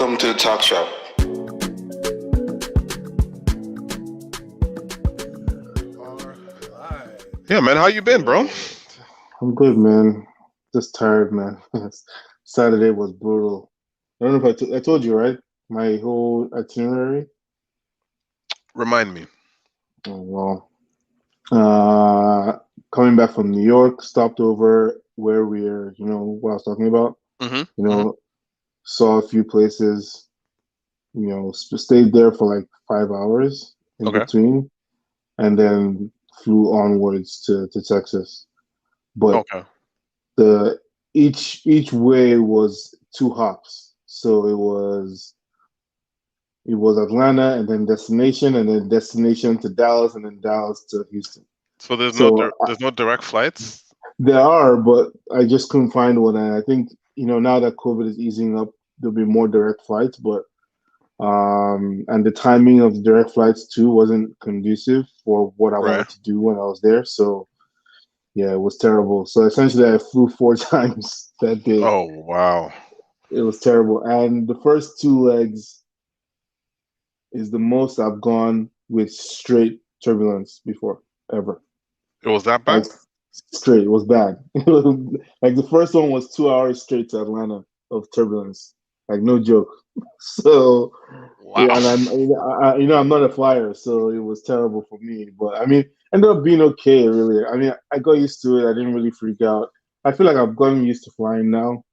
Welcome to the talk shop. Yeah, man, how you been, bro? I'm good, man. Just tired, man. Saturday was brutal. I don't know if I told you, right? My whole itinerary. Remind me. Oh, well, coming back from New York, stopped over where we're, what I was talking about. Mm-hmm. You know, saw a few places. Stayed there for like 5 hours in Okay. between, and then flew onwards to Texas. But Okay. the each way was two hops. So it was Atlanta and then destination to Dallas and then Dallas to Houston. So there's no So there's no direct flights. there are, but I just couldn't find one. And I think now that COVID is easing up, there'll be more direct flights. But and the timing of the direct flights too wasn't conducive for what I Right. wanted to do when I was there. So yeah, it was terrible. So essentially, I flew four times that day. Oh wow. It was terrible. And the first two legs is the most I've gone with straight turbulence before, ever. It was that Like bad? straight, it was bad. Like the first one was 2 hours straight to Atlanta of turbulence. Like no joke. So Wow. yeah, and I'm not a flyer, so it was terrible for me. But I mean, ended up being okay, really. I mean, I got used to it. I didn't really freak out. I feel like I've gotten used to flying now.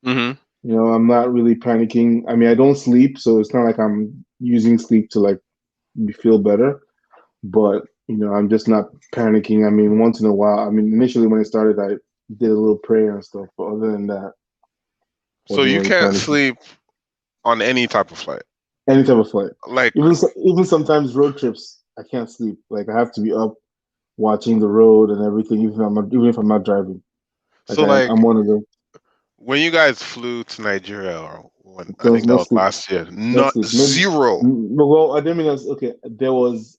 Mm-hmm. I'm not really panicking. I mean, I don't sleep, so it's not like I'm using sleep to like feel better. But I'm just not panicking. I mean, once in a while. I mean, initially when it started, I did a little prayer and stuff. But other than that, So wasn't you really can't panicking. sleep on any type of flight. Any type of flight, Like even sometimes road trips, I can't sleep. Like I have to be up watching the road and everything, even if I'm not driving. Like so like I'm one of them. when you guys flew to Nigeria or when I There was think that no was sleep, last year, no not sleep. Maybe, zero. well, I didn't mean that's okay. There was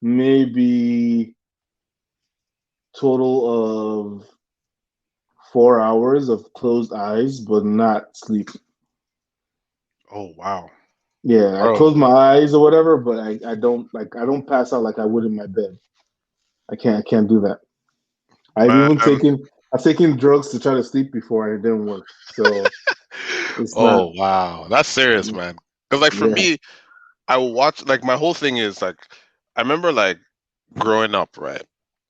maybe total of 4 hours of closed eyes, but not sleep. Oh wow. Yeah, I Bro. close my eyes or whatever, but I don't pass out like I would in my bed. I can't do that. I've Man. even taken drugs to try to sleep before and it didn't work. So it's not. Oh wow. That's serious, man. Because like for Yeah. me, I will watch like my whole thing is like I remember like growing up, right?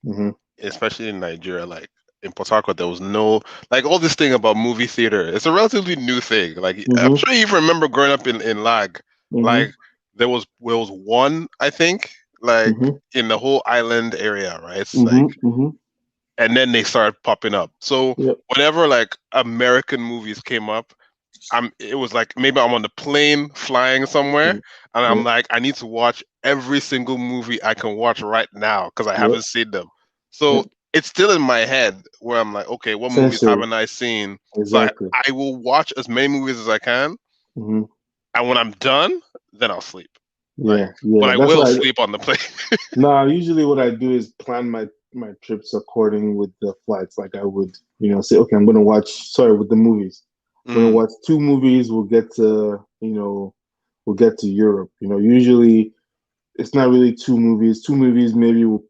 Hmm. Especially in Nigeria, like in Port Harcourt, there was no like all this thing about movie theater. It's a relatively new thing. Like I'm Hmm. sure you remember growing up in Lag, like Hmm. there was one, I think, like Hmm. in the whole island area, right? It's like Hmm. Hmm. and then they started popping up. So Yep. whenever like American movies came up, it was like maybe I'm on the plane flying somewhere Hmm. and I'm Yep. like I need to watch every single movie I can watch right now because I Yep. haven't seen them. So Yep. it's still in my head where I'm like, okay, what movies Essentially. haven't I seen? So I, Exactly. I will watch as many movies as I can, Hmm. and when I'm done, then I'll sleep. Like, Yeah. but Yeah. I That's will what I. sleep on the plane. Nah. Usually, what I do is plan my trips according with the flights. Like I would, say, okay, I'm gonna watch. Sorry, with the movies. I'm gonna Mm, watch two movies. We'll get to Europe. Usually it's not really two movies. Two movies maybe will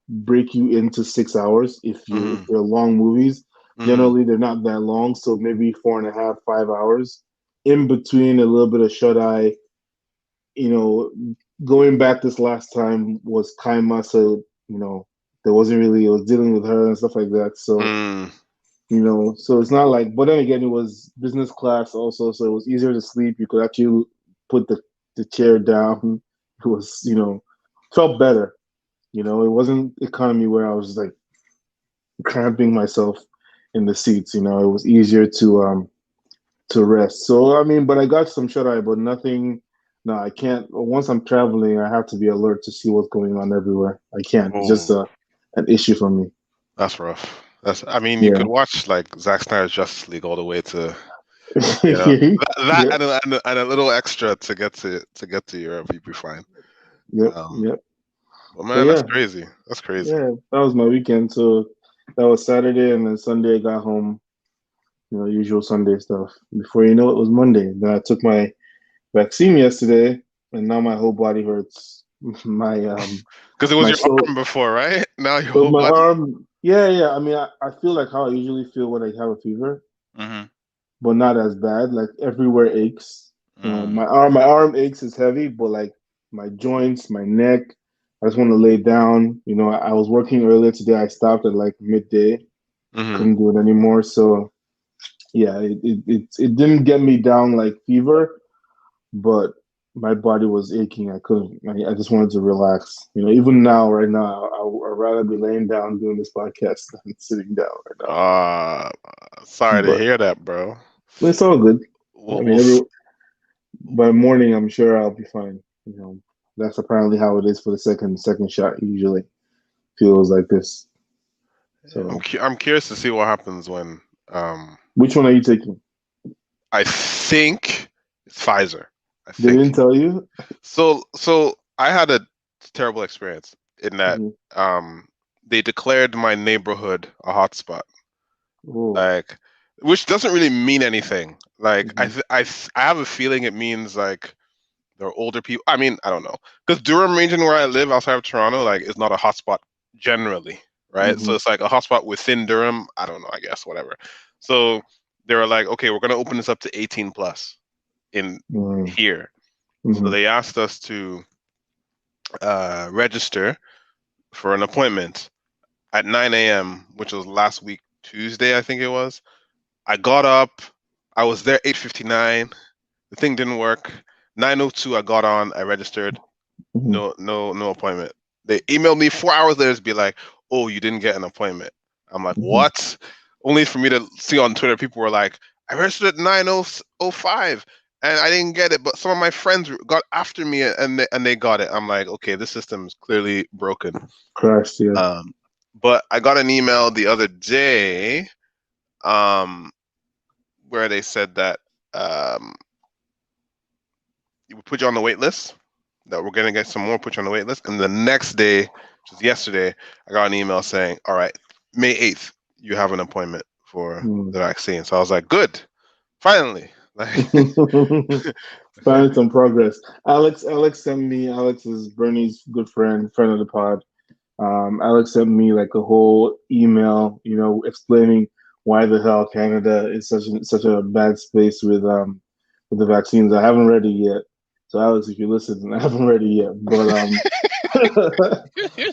break you into 6 hours if mm, they're long movies. mm, Generally, they're not that long, so maybe 4.5, 5 hours. In between, a little bit of shut eye. You know, Going back this last time was Kaima, so there wasn't really. I was dealing with her and stuff like that. So mm. so it's not like. But then again, it was business class also, so it was easier to sleep. You could actually put the chair down. It was felt better. It wasn't economy where I was like cramping myself in the seats. It was easier to rest. So I mean, but I got some shut eye, but nothing. No, I can't. Once I'm traveling, I have to be alert to see what's going on everywhere. I can't. It's just Oh, an issue for me. that's rough. I mean, you Yeah. could watch like Zack Snyder's Justice League all the way to that Yeah. and a little extra to get to Europe, you'd be fine. Yep. Um, Yep. but So man, that's yeah, crazy. That's crazy. yeah. That was my weekend. So that was Saturday, and then Sunday I got home. Usual Sunday stuff. Before you know it was Monday. Then I took my vaccine yesterday, and now my whole body hurts. My Because it was my your shoulder, arm before, right? Now your but whole my body. arm. Yeah, yeah. I mean, I feel like how I usually feel when I have a fever, Mm-hmm. but not as bad. Like everywhere aches. Mm. My arm aches is heavy, but like my joints, my neck. I just want to lay down. I was working earlier today. I stopped at like midday. Mm-hmm. Couldn't do it anymore. So yeah, it didn't get me down like fever, but my body was aching. I couldn't. I just wanted to relax. Even now, right now, I'd rather be laying down doing this podcast than sitting down right now. Uh, Sorry to But hear that, bro. it's all good. I We'll, mean, we'll s- by morning, I'm sure I'll be fine. That's apparently how it is for the second shot. Usually feels like this. So, I'm curious to see what happens when um which one are you taking? I think it's Pfizer. I They think didn't tell you. so. I had a terrible experience in that Mhm. um they declared my neighborhood a hotspot, Oh. like, which doesn't really mean anything. Like Hmm. I have a feeling it means like there are older people. I mean, I don't know, because Durham region where I live outside of Toronto, like, is not a hotspot generally, right? So Hmm. it's like a hotspot within Durham. I don't know. I guess whatever. So they were like, okay, we're gonna open this up to 18 plus in here. So Hmm. they asked us to register for an appointment at 9 a.m., which was last week Tuesday, I think it was. I got up. I was there 8:59. The thing didn't work. 9:02, I got on. I registered. Hmm. No appointment. They emailed me 4 hours later to be like, "Oh, you didn't get an appointment." I'm like, Hmm. "What?" Only for me to see on Twitter, people were like, "I registered at 9:05 and I didn't get it, but some of my friends got after me and they got it." I'm like, "Okay, this system is clearly broken." Crashed, yeah. Um, but I got an email the other day, um, where they said that um, we put you on the wait list, that we're gonna get some more, put you on the wait list. And the next day, which was yesterday, I got an email saying, "All right, May 8th, you have an appointment for Mm. the vaccine." So I was like, "Good, finally!" Like, Finally, some progress. Alex sent me. Alex is Bernie's good friend of the pod. Alex sent me like a whole email, explaining why the hell Canada is such a bad space with the vaccines. I haven't read it yet. So Alex, if you listen, I haven't read it yet.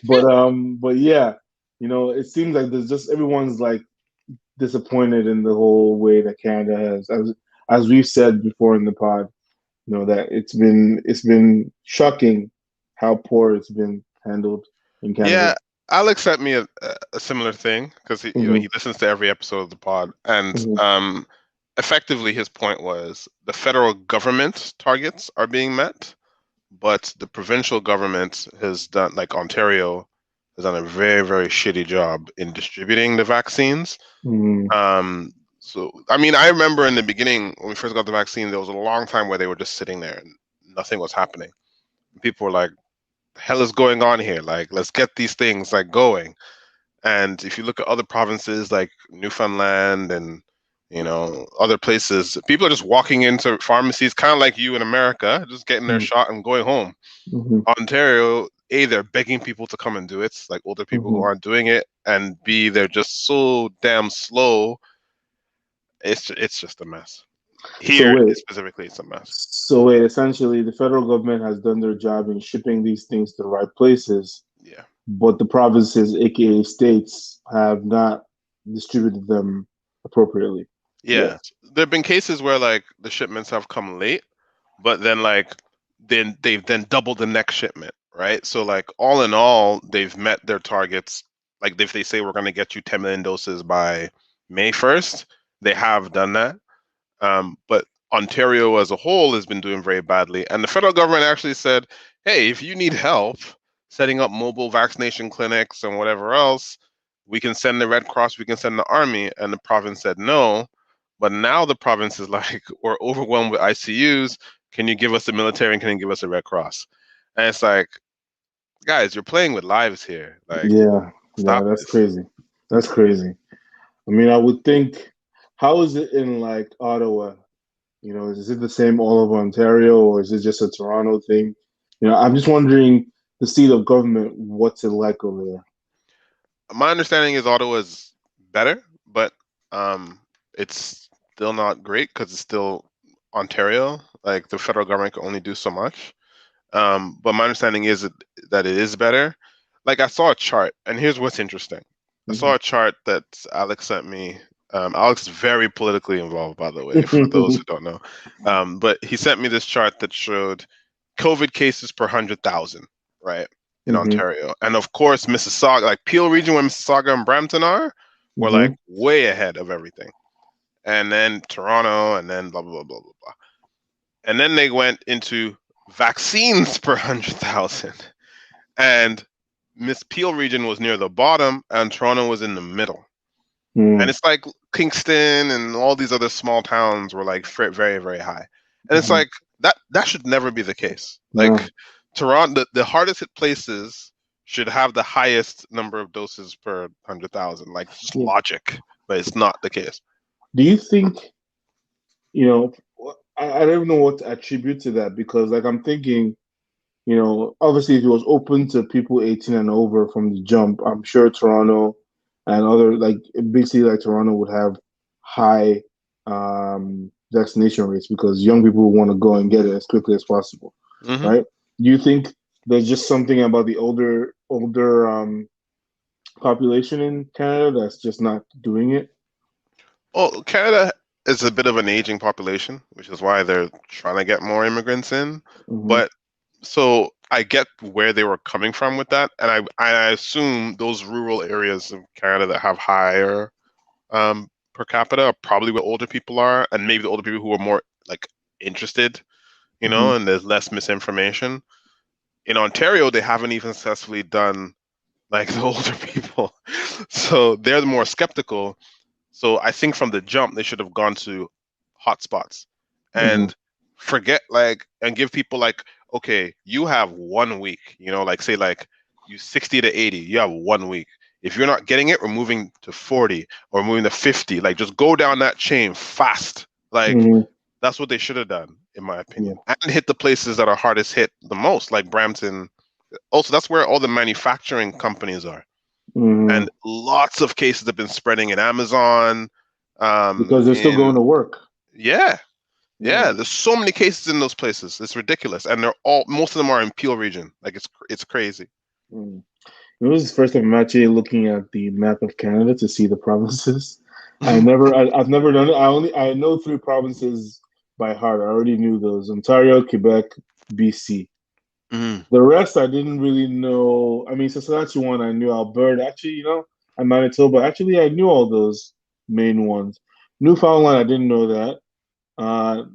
But yeah, it seems like there's just everyone's like disappointed in the whole way that Canada has, as we've said before in the pod, that it's been shocking how poor it's been handled in Canada. yeah, Alex sent me a similar thing because Hmm. he listens to every episode of the pod, and Hmm. effectively his point was the federal government targets are being met, but the provincial government has done, like Ontario, has done a very, very shitty job in distributing the vaccines. Hmm. So, I mean, I remember in the beginning when we first got the vaccine, there was a long time where they were just sitting there and nothing was happening. People were like, "The hell is going on here? Like, let's get these things like going." And if you look at other provinces like Newfoundland and other places, people are just walking into pharmacies, kind of like you in America, just getting their shot and going home. Hmm. Ontario, A, they're begging people to come and do it, like older people who Hmm. aren't doing it, and B, they're just so damn slow. It's just a mess. So Here, wait, specifically, it's a mess. essentially, the federal government has done their job in shipping these things to the right places, Yeah. but the provinces, aka states, have not distributed them appropriately. Yeah. Yes. There have been cases where like the shipments have come late, but then they've then doubled the next shipment, right? So like all in all, they've met their targets. Like if they say we're going to get you 10 million doses by May 1st, they have done that. But Ontario as a whole has been doing very badly. And the federal government actually said, hey, if you need help setting up mobile vaccination clinics and whatever else, we can send the Red Cross, we can send the army. And the province said no. But now the province is like, we're overwhelmed with ICUs. Can you give us the military and can you give us a Red Cross? And it's like, guys, you're playing with lives here. Like, Yeah, yeah, stop that's this. crazy. That's crazy. I mean, I would think, how is it in like Ottawa? You know, is it the same all over Ontario, or is it just a Toronto thing? You know, I'm just wondering the seat of government, what's it like over there? My understanding is Ottawa's better, but um, it's still not great because it's still Ontario. Like the federal government can only do so much. But my understanding is that it is better. Like I saw a chart, and here's what's interesting. I saw Mhm. a chart that Alex sent me. Alex is very politically involved, by the way, for those who don't know. But he sent me this chart that showed COVID cases per 100,000, right, in Mhm. Ontario. And of course, Mississauga, like Peel region where Mississauga and Brampton are, were like Mhm. way ahead of everything. And then Toronto, and then blah, blah, blah, blah, blah, blah. And then they went into vaccines per 100,000. And Miss Peel region was near the bottom, and Toronto was in the middle. And Mhm. it's like Kingston and all these other small towns were like very, very high. And it's Mhm. like that should never be the case. Like No. Toronto, the hardest hit places should have the highest number of doses per 100,000. Like it's just Yeah. logic, but it's not the case. Do you think, you know, I don't even know what to attribute to that because, like, I'm thinking, you know, obviously, if it was open to people 18 and over from the jump, I'm sure Toronto and other, like, a big city like Toronto would have high vaccination rates because young people want to go and get it as quickly as possible, Hmm. right? Do you think there's just something about the older population in Canada that's just not doing it? Well, Canada is a bit of an aging population, which is why they're trying to get more immigrants in. Hmm. But so I get where they were coming from with that, and I assume those rural areas of Canada that have higher per capita are probably where older people are, and maybe the older people who are more like interested, Hmm. and there's less misinformation. In Ontario, they haven't even successfully done like the older people, so they're more skeptical. So I think from the jump they should have gone to hotspots Hmm. and forget like and give people like, okay, you have 1 week, like say like you 60 to 80, you have 1 week. If you're not getting it, we're moving to 40 or moving to 50. Like just go down that chain fast. Like Hmm. that's what they should have done, in my Yeah. opinion. And hit the places that are hardest hit the most, like Brampton. Also, that's where all the manufacturing companies are Hmm. and lots of cases have been spreading in Amazon. Because they're still In going to work. Yeah, Yeah. yeah. There's so many cases in those places. It's ridiculous, and most of them are in Peel region. Like it's crazy. Mm. It was the first time I'm actually looking at the map of Canada to see the provinces. I've never done it. I know three provinces by heart. I already knew those: Ontario, Quebec, BC. Mm. The rest I didn't really know. I mean, Saskatchewan, I knew Alberta. Actually, and Manitoba. Actually, I knew all those main ones. Newfoundland, I didn't know that.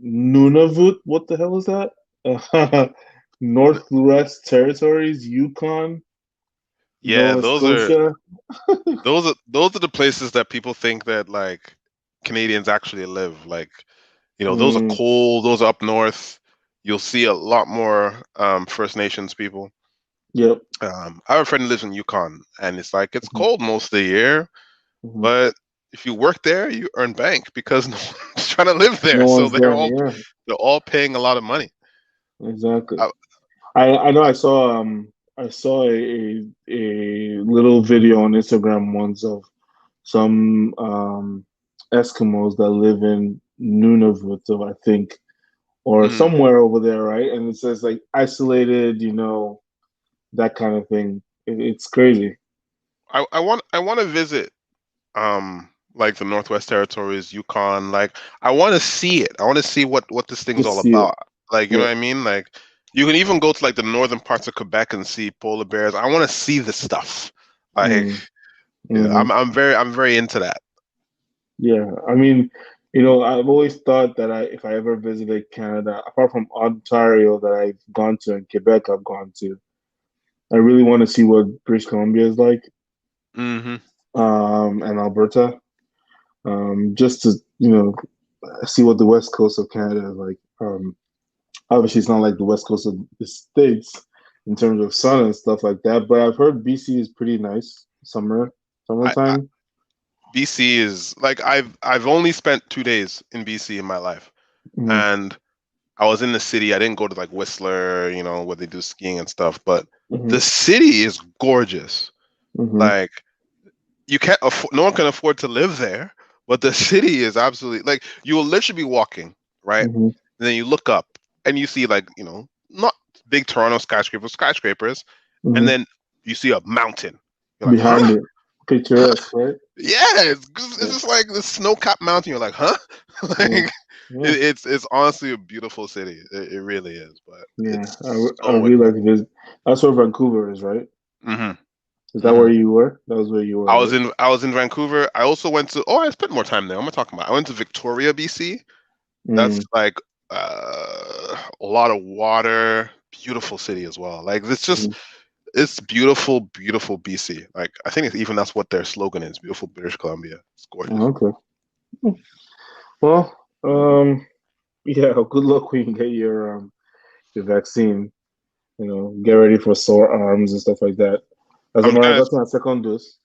Nunavut, what the hell is that? Northwest Territories, Yukon, Yeah, Nova Scotia. those are the places that people think that like Canadians actually live. Like those are Mm, cold. Those are up north. You'll see a lot more First Nations people. yep. I have a friend who lives in Yukon, and it's like it's Mhm, cold most of the year. mhm. But if you work there, you earn bank because no one's trying to live there. No So one's there. Yeah, they're all paying a lot of money. exactly. I, I know I saw a little video on Instagram once of some Eskimos that live in Nunavut, so I think, or mm, somewhere over there, right? And it says like isolated, that kind of thing. It's crazy. I want to visit like the Northwest Territories, Yukon. Like I want to see it. I want to see what this thing's Just all see it. about. Like you know Yep. what I mean? Like you can even go to like the northern parts of Quebec and see polar bears. I want to see the stuff. Like Mm, yeah, hmm. I'm very into that. Yeah, I mean, I've always thought that if I ever visited Canada, apart from Ontario that I've gone to and Quebec I've gone to, I really want to see what British Columbia is like, Hmm. and Alberta, just to, see what the west coast of Canada is like. Obviously, it's not like the west coast of the States in terms of sun and stuff like that, but I've heard BC is pretty nice I summertime. BC is like I've only spent 2 days in BC in my life. Mm-hmm. and I was in the city. I didn't go to like Whistler, where they do skiing and stuff, but Mm-hmm. the city is gorgeous. Mm-hmm. Like you can't afford, no one can afford to live there, but the city is absolutely like you will literally be walking, right? Mm-hmm. And then you look up and you see like, not big Toronto skyscrapers, and Mm-hmm. then you see a mountain. You're like, huh? Behind it, Huh? picturesque, right? Yeah, it's Yeah. just like the snow-capped mountain. You're like, huh? Like Yeah. Yeah. it's honestly a beautiful city. It really is, but Yeah. it's I so really like to expensive. visit. That's where Vancouver is, right? Hmm. Is that where Hmm. you were? That was where you I were, was right? in Vancouver. I also went to I spent more time there. I'm gonna talk about. I went to Victoria, BC. That's Mm. like a lot of water, beautiful city as well. Like Mm-hmm. it's beautiful, beautiful BC. Like I think even that's what their slogan is. Beautiful British Columbia. It's gorgeous. Oh, okay. Well, yeah. Good luck when you get your vaccine. Get ready for sore arms and stuff like that. As I'm I'm already gonna got my second dose.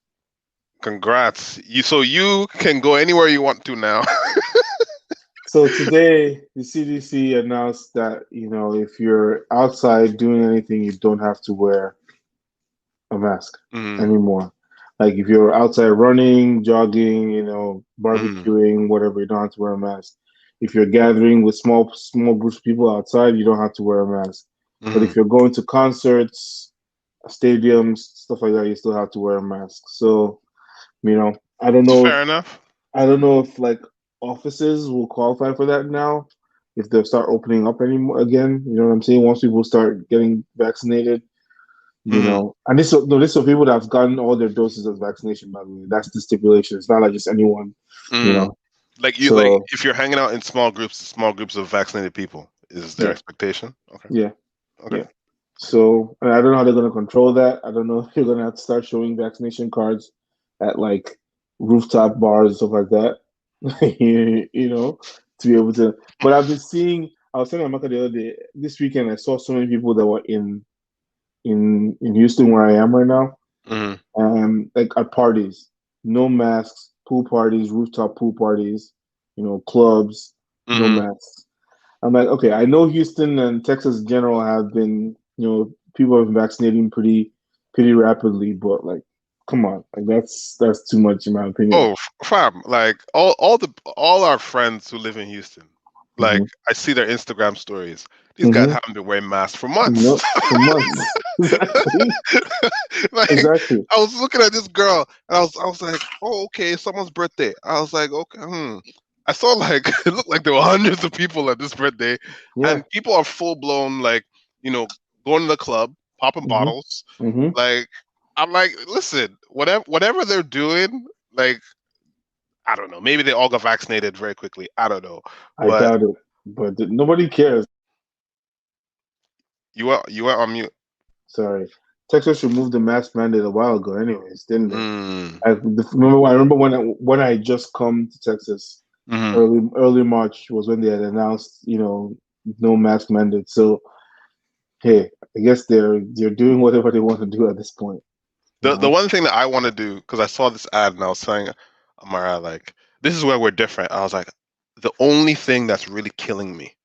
congrats. You can go anywhere you want to now. So today, the CDC announced that if you're outside doing anything, you don't have to wear a mask Mm, anymore. Like if you're outside running, jogging, mm, barbecuing, whatever, you don't have to wear a mask. If you're gathering with small groups of people outside, you don't have to wear a mask. But if mm. you're going to concerts, stadiums, stuff like that, you still have to wear a mask. So, I don't It's know if fair enough. like offices will qualify for that now, if they'll start opening up anymore again. You know what I'm saying? Once people start getting vaccinated, Mm, and this no, this is for people that have gotten all their doses of vaccination. By the way, that's the stipulation. It's not like just anyone, you mm. know. Like So if you're hanging out in small groups of vaccinated people, is their yeah, expectation? Okay. yeah, Okay. yeah. So and I don't know how they're going to control that. I don't know if you're going to have to start showing vaccination cards at like rooftop bars and stuff like that. To be able to. But I've been seeing. I was telling Amaka the other day. This weekend, I saw so many people that were in Houston, where I am right now, Mm, like at parties, no masks, pool parties, rooftop pool parties, clubs, no mm. masks. I'm like, okay, I know Houston and Texas in general have been, people have been vaccinating pretty rapidly, but like, come on, like that's too much in my opinion. Oh, fam! Like all our friends who live in Houston, like Hmm. I see their Instagram stories. These guys Hmm. haven't been wearing masks for months. No, for months. Exactly. Like Exactly. I was looking at this girl and I was like, oh, okay, it's someone's birthday. I was like, okay, I saw like it looked like there were hundreds of people at this birthday, Yeah. and people are full blown like you know going to the club, popping Hmm. bottles. Hmm. Like I'm like, listen, whatever they're doing, like I don't know, maybe they all got vaccinated very quickly. I don't know, I but doubt it, but nobody cares. you were on mute. Sorry. Texas removed the mask mandate a while ago, anyways, didn't they? Mm, I remember when I just come to Texas, mm-hmm. early March was when they had announced, no mask mandate. So hey, I guess they're doing whatever they want to do at this point, you The know. one thing that I want to do because I saw this ad and I was saying, Amara, like this is where we're different. I was like, the only thing that's really killing me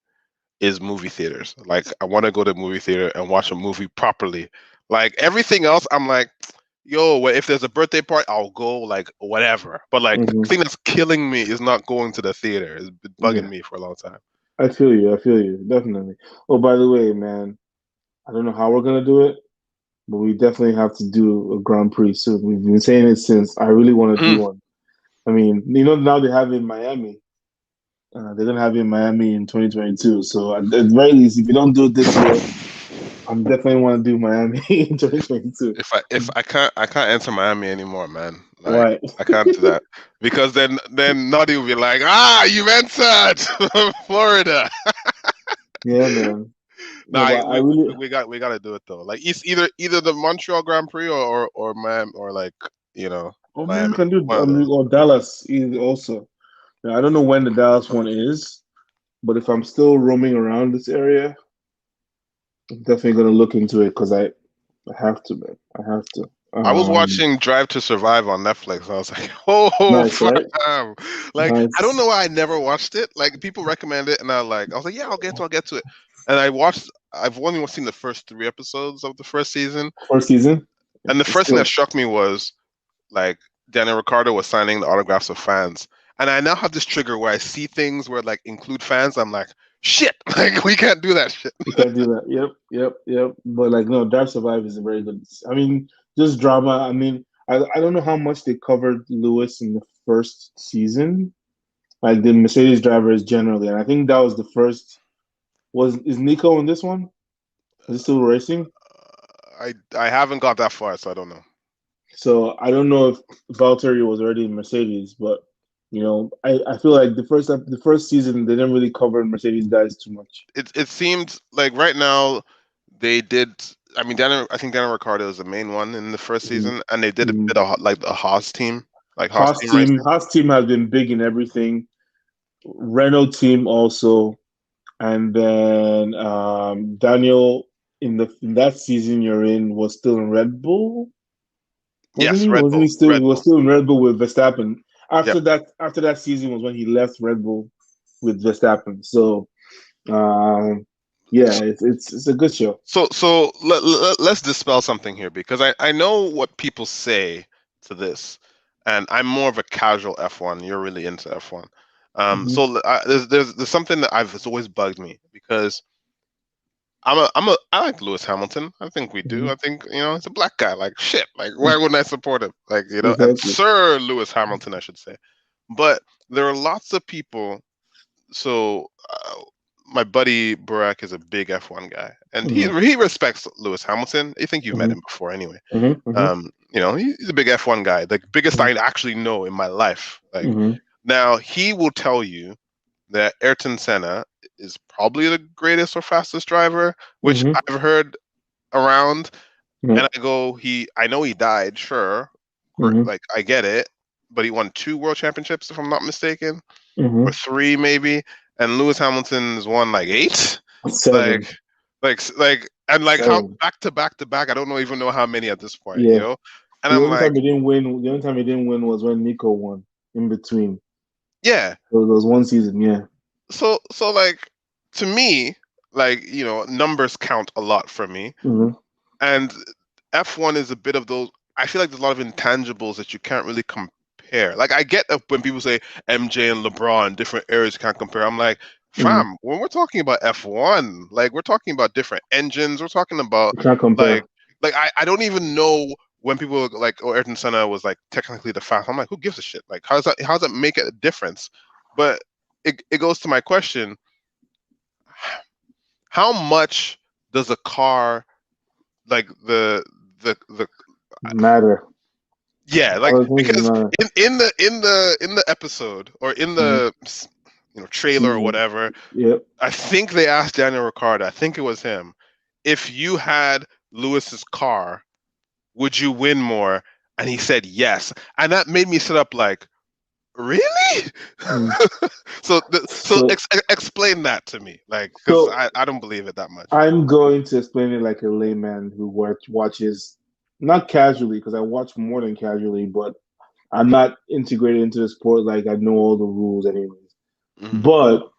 is movie theaters. Like I want to go to a movie theater and watch a movie properly. Like everything else, I'm like, yo, if there's a birthday party, I'll go. Like whatever. But like the Hmm. thing that's killing me is not going to the theater. It's been bugging Yeah, me for a long time. I feel you. I feel you. Definitely. Oh, by the way, man, I don't know how we're gonna do it, but we definitely have to do a Grand Prix soon. We've been saying it since. I really want to do Mm. one. I mean, now they have it in Miami. They're gonna have it in Miami in 2022. So at the very least, if you don't do it this year, I'm definitely want to do Miami in 2022. If I can't enter Miami anymore, man. Like Why? I can't do that because then Noddy will be like, you've entered Florida. Yeah, man. No, Nah, but I we really, we got to do it though. Like it's either the Montreal Grand Prix or Miami or like or maybe we Miami. can do One of those. or Dallas also. Now, I don't know when the Dallas one is, but if I'm still roaming around this area, I'm definitely gonna look into it because I have to, man. I have to. I was Um, watching Drive to Survive on Netflix. I was like, oh, nice, right? fam. Like, I don't Nice. know why I never watched it. Like, people recommend it, and I was like, yeah, I'll get to it. And I've only seen the first 3 episodes of the first season. First season, And the it's first thing good. that struck me was like Daniel Ricciardo was signing the autographs of fans. And I now have this trigger where I see things where like include fans. I'm like, shit, like we can't do that shit. You can't do that. Yep, yep, yep. But like, no, Dark Survive is a very good. I mean, just drama. I mean, I don't know how much they covered Lewis in the first season, like the Mercedes drivers generally, and I think that was the first. Was is Nico in this one? Is he still racing? I haven't got that far, so I don't know. So I don't know if Valtteri was already in Mercedes, but I feel like the first season they didn't really cover Mercedes guys too much. It seemed like right now they did. I mean, I think Daniel Ricciardo is the main one in the first Mhm. season, and they did a Mhm. bit of like the Haas team, like Haas Haas team team, racing. Haas team has been big in everything. Renault team also, and then Daniel in that season you're in was still in Red Bull, wasn't Yes, he? Red Wasn't he Bull, still? He Red was Bull. still in Red Bull with Verstappen. Yep. After that season was when he left Red Bull with Verstappen. So yeah, it's a good show. Let's dispel something here because I know what people say to this, and I'm more of a casual F1. You're really into F1. Hmm. There's something that it's always bugged me because I like Lewis Hamilton. I think we do. Hmm. I think he's a black guy. Like shit. Like why wouldn't I support him? Like and Exactly. Sir Lewis Hamilton, I should say. But there are lots of people. So my buddy Barack is a big F1 guy, and he Hmm. he respects Lewis Hamilton. I think you've met Hmm. him before anyway. Hmm. Hmm. He's a big F1 guy, the biggest I actually know in my life. Like Hmm. now, he will tell you that Ayrton Senna is probably the greatest or fastest driver, which Hmm. I've heard around. Hmm. And I know he died, sure, Hmm. like I get it, but he won 2 world championships, if I'm not mistaken, or Hmm. 3 maybe, and Lewis Hamilton's won like 8, like, Seven. and like how Seven. back to back to back. I don't know even know how many at this point, Yeah. and The I'm only like, time he didn't win, the only time he didn't win was when Nico won in between. yeah. So there was one season, yeah. So like to me, like numbers count a lot for me, Hmm. and F1 is a bit of those. I feel like there's a lot of intangibles that you can't really compare. Like I get that when people say MJ and LeBron, different eras you can't compare. I'm like, Hmm. fam, when we're talking about F1, like we're talking about different engines. We're talking about You can't like compare. I don't even know when people are like, oh, Ayrton Senna was like technically the fast. I'm like, who gives a shit? Like, how does that make a difference? But it goes to my question: how much does a car like the Matter. yeah, like All the things because matter. in the episode or in Hmm. the trailer or Season. whatever, Yep. I think they asked Daniel Ricciardo, I think it was him, if you had Lewis's car, would you win more? And he said yes, and that made me sit up like, really? Mm. So So explain that to me, like, because so I don't believe it that much. I'm going to explain it like a layman who watches not casually because I watch more than casually, but I'm not integrated into the sport like I know all the rules anyways. Hmm. But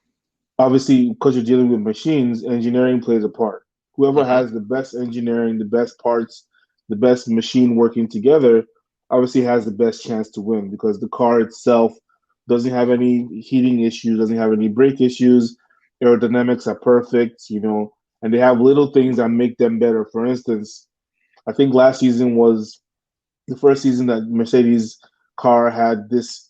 obviously, because you're dealing with machines, engineering plays a part. Whoever Hmm. has the best engineering, the best parts, the best machine working together, obviously has the best chance to win because the car itself doesn't have any heating issues, doesn't have any brake issues, aerodynamics are perfect, and they have little things that make them better. For instance, I think last season was the first season that Mercedes car had this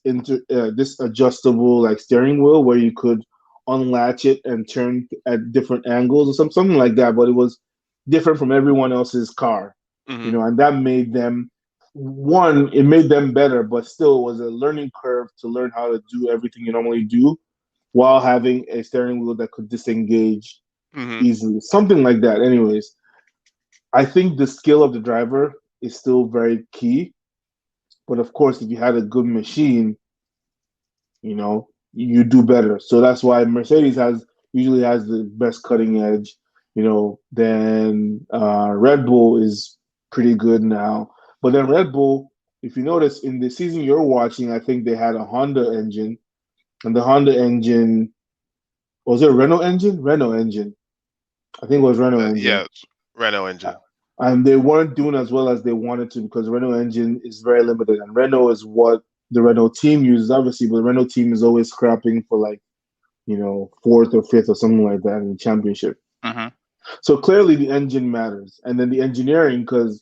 adjustable like steering wheel where you could unlatch it and turn at different angles or something like that. But it was different from everyone else's car, Hmm. and that made them one. It made them better, but still, it was a learning curve to learn how to do everything you normally do while having a steering wheel that could disengage Hmm. easily, something like that. Anyways, I think the skill of the driver is still very key, but of course, if you had a good machine, you do better. So that's why Mercedes usually has the best cutting edge. Then Red Bull is pretty good now. But then Red Bull, if you notice, in the season you're watching, I think they had a Honda engine, and the Honda engine was it a Renault engine? Renault engine. I think it was Renault Yeah, engine. it's Renault engine. And they weren't doing as well as they wanted to because the Renault engine is very limited. And Renault is what the Renault team uses, obviously, but the Renault team is always scrapping for like, fourth or fifth or something like that in the championship. Hmm. So clearly the engine matters. And then the engineering, because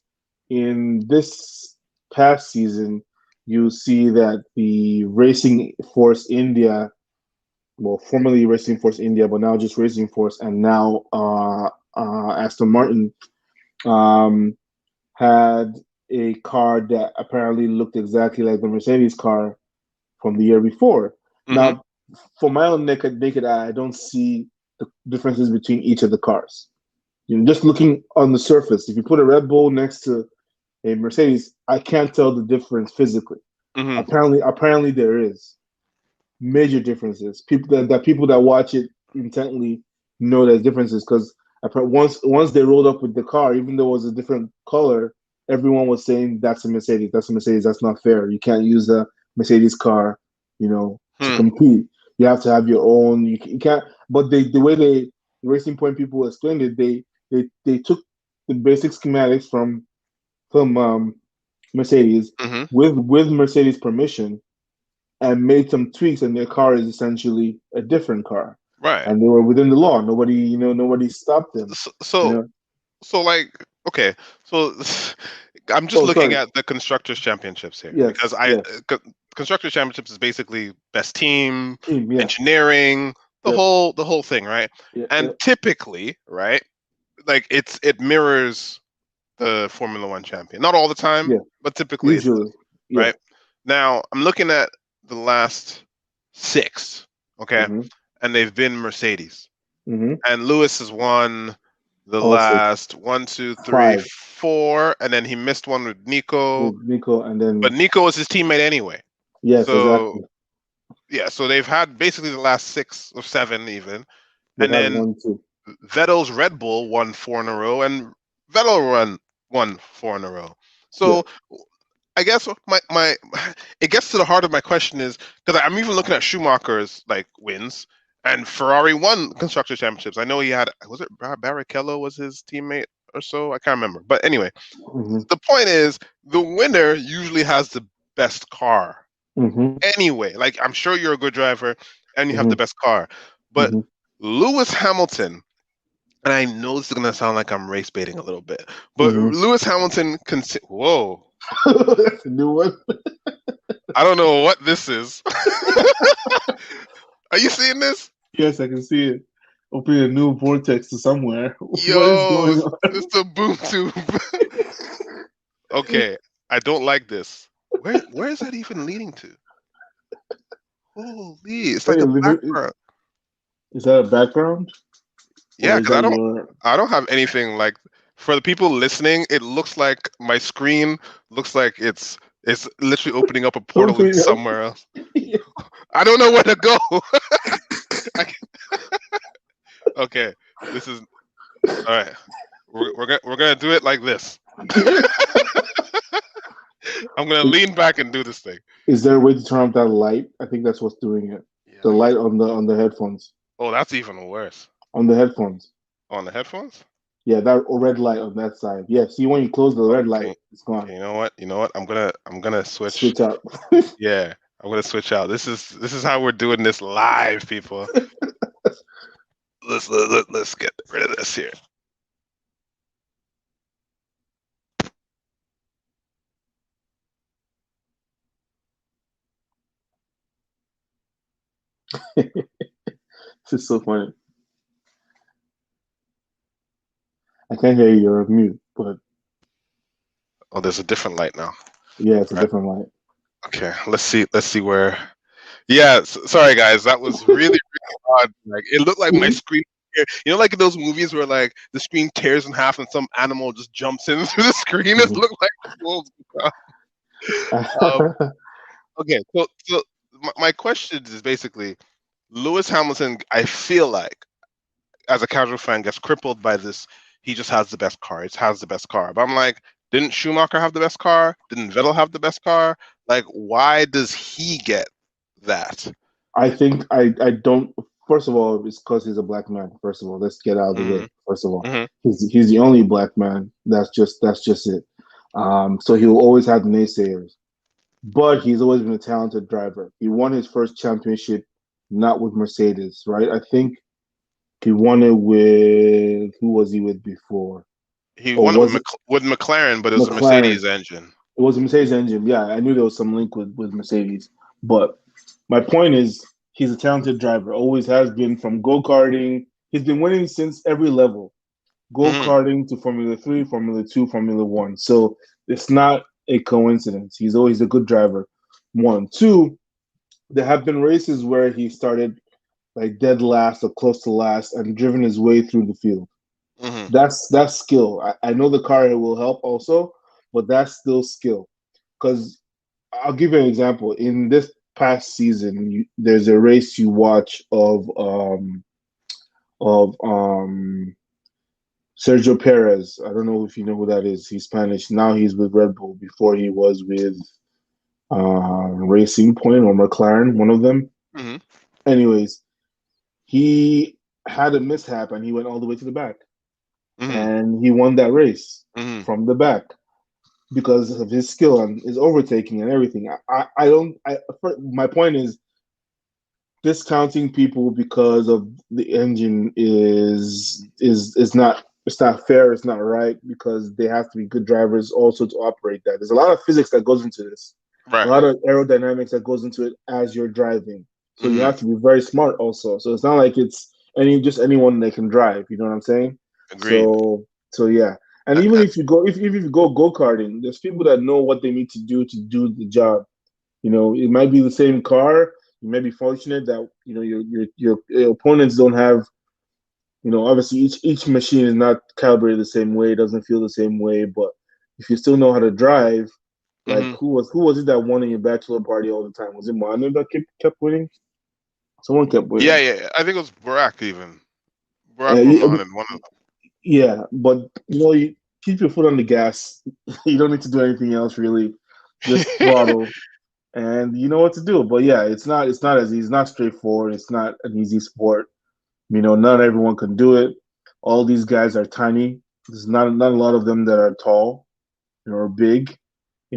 in this past season, you see that the Racing Force India, well, formerly Racing Force India, but now just Racing Force, and now Aston Martin um, had a car that apparently looked exactly like the Mercedes car from the year before. Hmm. Now, for my own naked eye, I don't see the differences between each of the cars. Just looking on the surface, if you put a Red Bull next to a Mercedes, I can't tell the difference physically. Hmm. Apparently there is major differences. People that watch it intently know there's differences because once they rolled up with the car, even though it was a different color, everyone was saying that's a Mercedes. That's a Mercedes. That's not fair. You can't use a Mercedes car, to Hmm. compete. You have to have your own. You can't. But the way the Racing Point people explained it, they took the basic schematics from Mercedes Hmm. with Mercedes permission and made some tweaks, and their car is essentially a different car. Right. And they were within the law. Nobody stopped them. So, You so, know. so like, okay, so I'm just Oh, looking sorry. at the constructors championships here because Yes, yes. constructors championships is basically best team, Team. Yeah. engineering, the Yep. whole thing, right? Yeah. And Yeah. typically, right, like it mirrors the Formula One champion. Not all the time, Yeah. but typically it Usually. does, Yeah. right? Now I'm looking at the last six, okay, Mhm. and they've been Mercedes, Mhm. and Lewis has won the All six. last one, two, three, Five four, and then he missed one with Nico, with Nico, and but then Nico was his teammate anyway. yes, So exactly. yeah, so they've had basically the last six or seven even, They've and had then one, two. Vettel's Red Bull won four in a row, and Vettel won four in a row. Yeah. So I guess my it gets to the heart of my question is because I'm even looking at Schumacher's like wins, and Ferrari won constructor championships. I know he had was it Barrichello was his teammate or so, I can't remember, but anyway, Mhm. the point is the winner usually has the best car Mhm. anyway. Like I'm sure you're a good driver and you have the Mhm. best car, but Mhm. Lewis Hamilton, and I know this is gonna sound like I'm race baiting a little bit, but Mhm. Lewis Hamilton whoa, That's a new one. I don't know what this is. Are you seeing this? Yes, I can see it. Opening a new vortex to somewhere. What is Yo, going on? it's the boom tube. Okay, I don't like this. Where is that even leading to? Holy, it's like Wait, a background. is that a background Yeah, or is because that your? I don't have anything like for the people listening, it looks like my screen looks like it's literally opening up a portal into Opening up. somewhere else. I don't know where to go. Okay, this is all right. We're gonna do it like this. I'm gonna Is, lean back and do this thing. is there a way to turn off that light? I think that's what's doing it. Yeah, The let me. light on the headphones. Oh, that's even worse. On the headphones. On the headphones? Yeah, that red light on that side. Yeah, see when you close the red light, Okay. it's gone. Okay, you know what? You know what? I'm gonna switch. Switch out. Yeah, I'm gonna switch out. This is how we're doing this live, people. Let's get rid of this here. This is so funny. I can't hear you. You're mute, but Oh, there's a different light now. yeah, it's a Right. different light. Okay. Let's see where. Yeah. Sorry, guys. That was really really odd. Like it looked like my Mhm. screen. Like in those movies where like the screen tears in half and some animal just jumps in through the screen. It Mhm. looked like. Um, okay. So my question is basically Lewis Hamilton. I feel like as a casual fan gets crippled by this. He just has the best car. It has the best car. But I'm like, Didn't Schumacher have the best car? Didn't Vettel have the best car? Like, why does he get that? I think I don't. First of all, it's because he's a black man. First of all, let's get out of the Hmm. way. First of all, Hmm. he's the only black man. That's just it. So he will always have naysayers, but he's always been a talented driver. He won his first championship not with Mercedes, right? I think he won it with who was he with before? He Or won it with was it with McLaren, but it was a McLaren? Mercedes engine. It was a Mercedes engine. Yeah, I knew there was some link with Mercedes. But my point is, he's a talented driver. Always has been from go karting. He's been winning since every level, go Hmm. karting to Formula Three, Formula Two, Formula One. So it's not a coincidence. He's always a good driver. One, two. There have been races where he started like dead last or close to last and driven his way through the field. Hmm. That's skill. I know the car will help also, but that's still skill. Because I'll give you an example. In this past season, there's a race you watch of Sergio Perez. I don't know if you know who that is. He's Spanish. Now he's with Red Bull. Before he was with Racing Point or McLaren, one of them. Hmm. Anyways, he had a mishap and he went all the way to the back, Hmm. and he won that race Hmm. from the back because of his skill and his overtaking and everything. I don't. My point is discounting people because of the engine is not, it's not fair, it's not right, because they have to be good drivers also to operate that. There's a lot of physics that goes into this, a Right. lot of aerodynamics that goes into it as you're driving, so you Hmm. have to be very smart also. So it's not like it's anyone that can drive, you know what I'm saying? Agreed. So yeah. And I, even I, if you go karting, there's people that know what they need to do the job. It might be the same car. You may be fortunate that your opponents don't have. Obviously each machine is not calibrated the same way. It doesn't feel the same way. But if you still know how to drive, like hmm. who was it that won in your bachelor party all the time? Was it Manu that kept winning? Someone kept Yeah, winning. yeah, yeah. I think it was Barack even. Barack or Yeah, Monin, one of yeah, but you keep your foot on the gas. You don't need to do anything else really. Just them. throttle, and you know what to do. But yeah, it's not as easy. It's not straightforward. It's not an easy sport. Not everyone can do it. All these guys are tiny. There's not a lot of them that are tall, or big.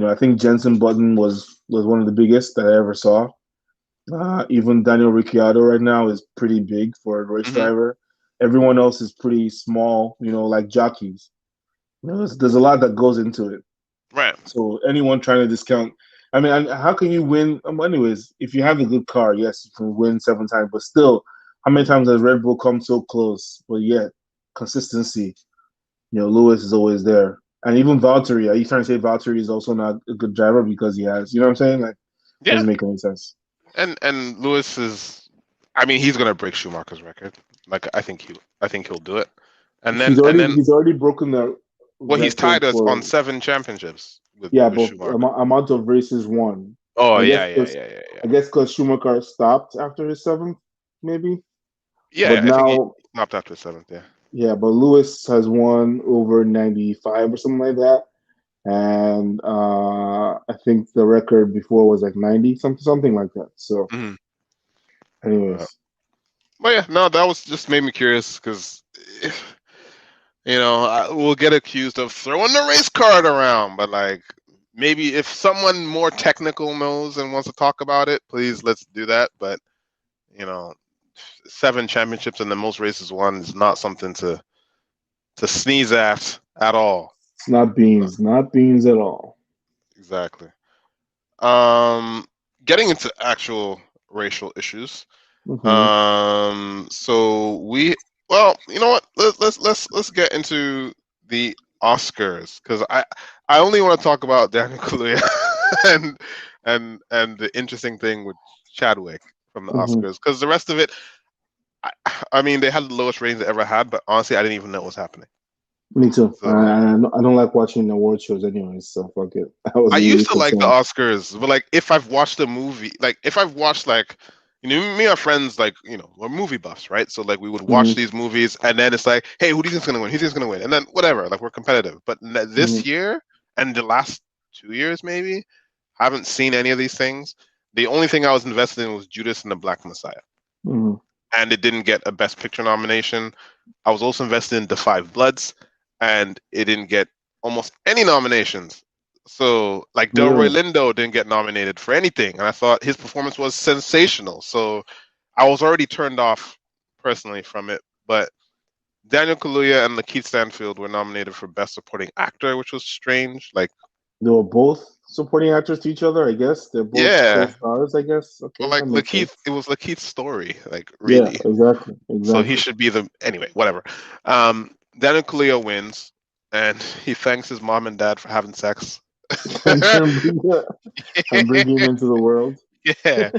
I think Jensen Button was one of the biggest that I ever saw. Even Daniel Ricciardo right now is pretty big for a race Hmm. driver. Everyone else is pretty small, like jockeys. There's a lot that goes into it. Right. So anyone trying to discount, I mean, how can you win? Anyways, if you have a good car, yes, you can win 7 times. But still, how many times has Red Bull come so close? But yet, consistency. Lewis is always there, and even Valtteri. Are you trying to say Valtteri is also not a good driver because he has? You know what I'm saying? Like, Yeah. doesn't make any sense. And Lewis is, I mean, he's gonna break Schumacher's record. Like I think he'll do it. And He's then and already then he's already broken the well, he's record tied us for, on 7 championships yeah, with but Schumacher. amount of races won. Oh I guess yeah, yeah, because yeah, yeah, yeah. I guess because Schumacher stopped after his seventh, maybe. Yeah, But I think he now, stopped after seventh. Yeah. yeah, but Lewis has won over 95 or something like that. And I think the record before was like 90, something like that. So, Hmm. Uh, anyways, but yeah, no, that was just made me curious because we'll get accused of throwing the race card around, but like maybe if someone more technical knows and wants to talk about it, please let's do that. But you know, 7 championships and the most races won is not something to sneeze at all. it's not beans at all. Exactly. Um, Getting into actual racial issues. Hmm. So well, you know what? Let's get into the Oscars because I only want to talk about Daniel Kaluuya and and the interesting thing with Chadwick from the Hmm. Oscars because the rest of it, I, I mean, they had the lowest ratings they ever had, but honestly, I didn't even know what was happening. Me too. So I don't like watching award shows anyways, so fuck it. I I wasn't really used to like the concerned. Oscars, but like if I've watched a movie, like if I've watched like me and my friends like we're movie buffs, right? So like we would watch Hmm. these movies, and then it's like, hey, who do you think's gonna win? Who do you think's gonna win? And then whatever, like we're competitive. But Hmm. this year, And the last 2 years, maybe, I haven't seen any of these things. The only thing I was invested in was Judas and the Black Messiah, Mm-hmm. and it didn't get a Best Picture nomination. I was also invested in The Five Bloods, and it didn't get almost any nominations. So, like Delroy Really? Lindo didn't get nominated for anything, and I thought his performance was sensational. So, I was already turned off personally from it. But Daniel Kaluuya and Lakeith Stanfield were nominated for Best Supporting Actor, which was strange. Like, They were both supporting actors to each other, I guess. They're both yeah, co-stars, I guess. but Okay, like that makes Lakeith, sense. it was Lakeith's story, like Yeah, really. exactly, So he exactly. should be the anyway, whatever. Daniel Kaluuya wins, and he thanks his mom and dad for having sex. And bringing him into the world. Yeah,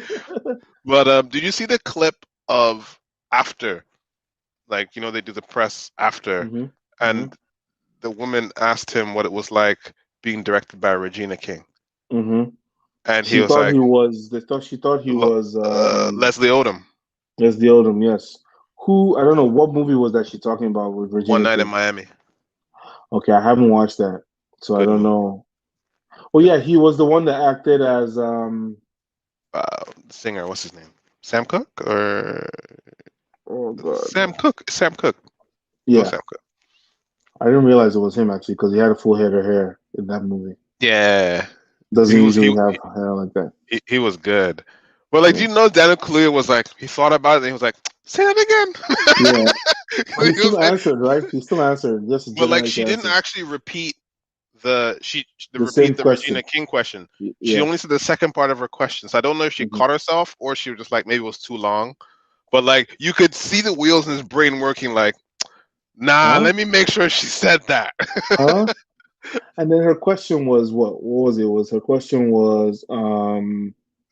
but did you see the clip of after? Like, they do the press after, hmm hmm and the woman asked him what it was like being directed by Regina King, hmm and he She was thought like, he was. They thought she thought he was. Leslie Odom, Yes, the Odom. Yes. Who? I don't know what movie was that she talking about with One Regina Night in King. Miami. Okay, I haven't watched that, so I Good don't movie. know. Oh yeah, he was the one that acted as Singer, what's his name? Sam Cooke or Oh God. Sam Cooke? Sam Cooke. It was Yeah, Sam Cooke. I didn't realize it was him actually because he had a full head of hair in that movie. Yeah, Doesn't he was usually he have hair like that. he was good. But like, do Yeah. you know Daniel Kaluuya was like, he thought about it and he was like, say that Yeah. But again. he He was still like, answered, right? He still answered, just a but like generic she didn't answer. actually repeat the she the The same repeat the question. Regina King question. She Yeah. only said the second part of her question. So I don't know if she hmm caught herself or she was just like maybe it was too long. But like you could see the wheels in his brain working like, nah, Huh? let me make sure she said that. Huh? And then her question was what? What was it? Was her question was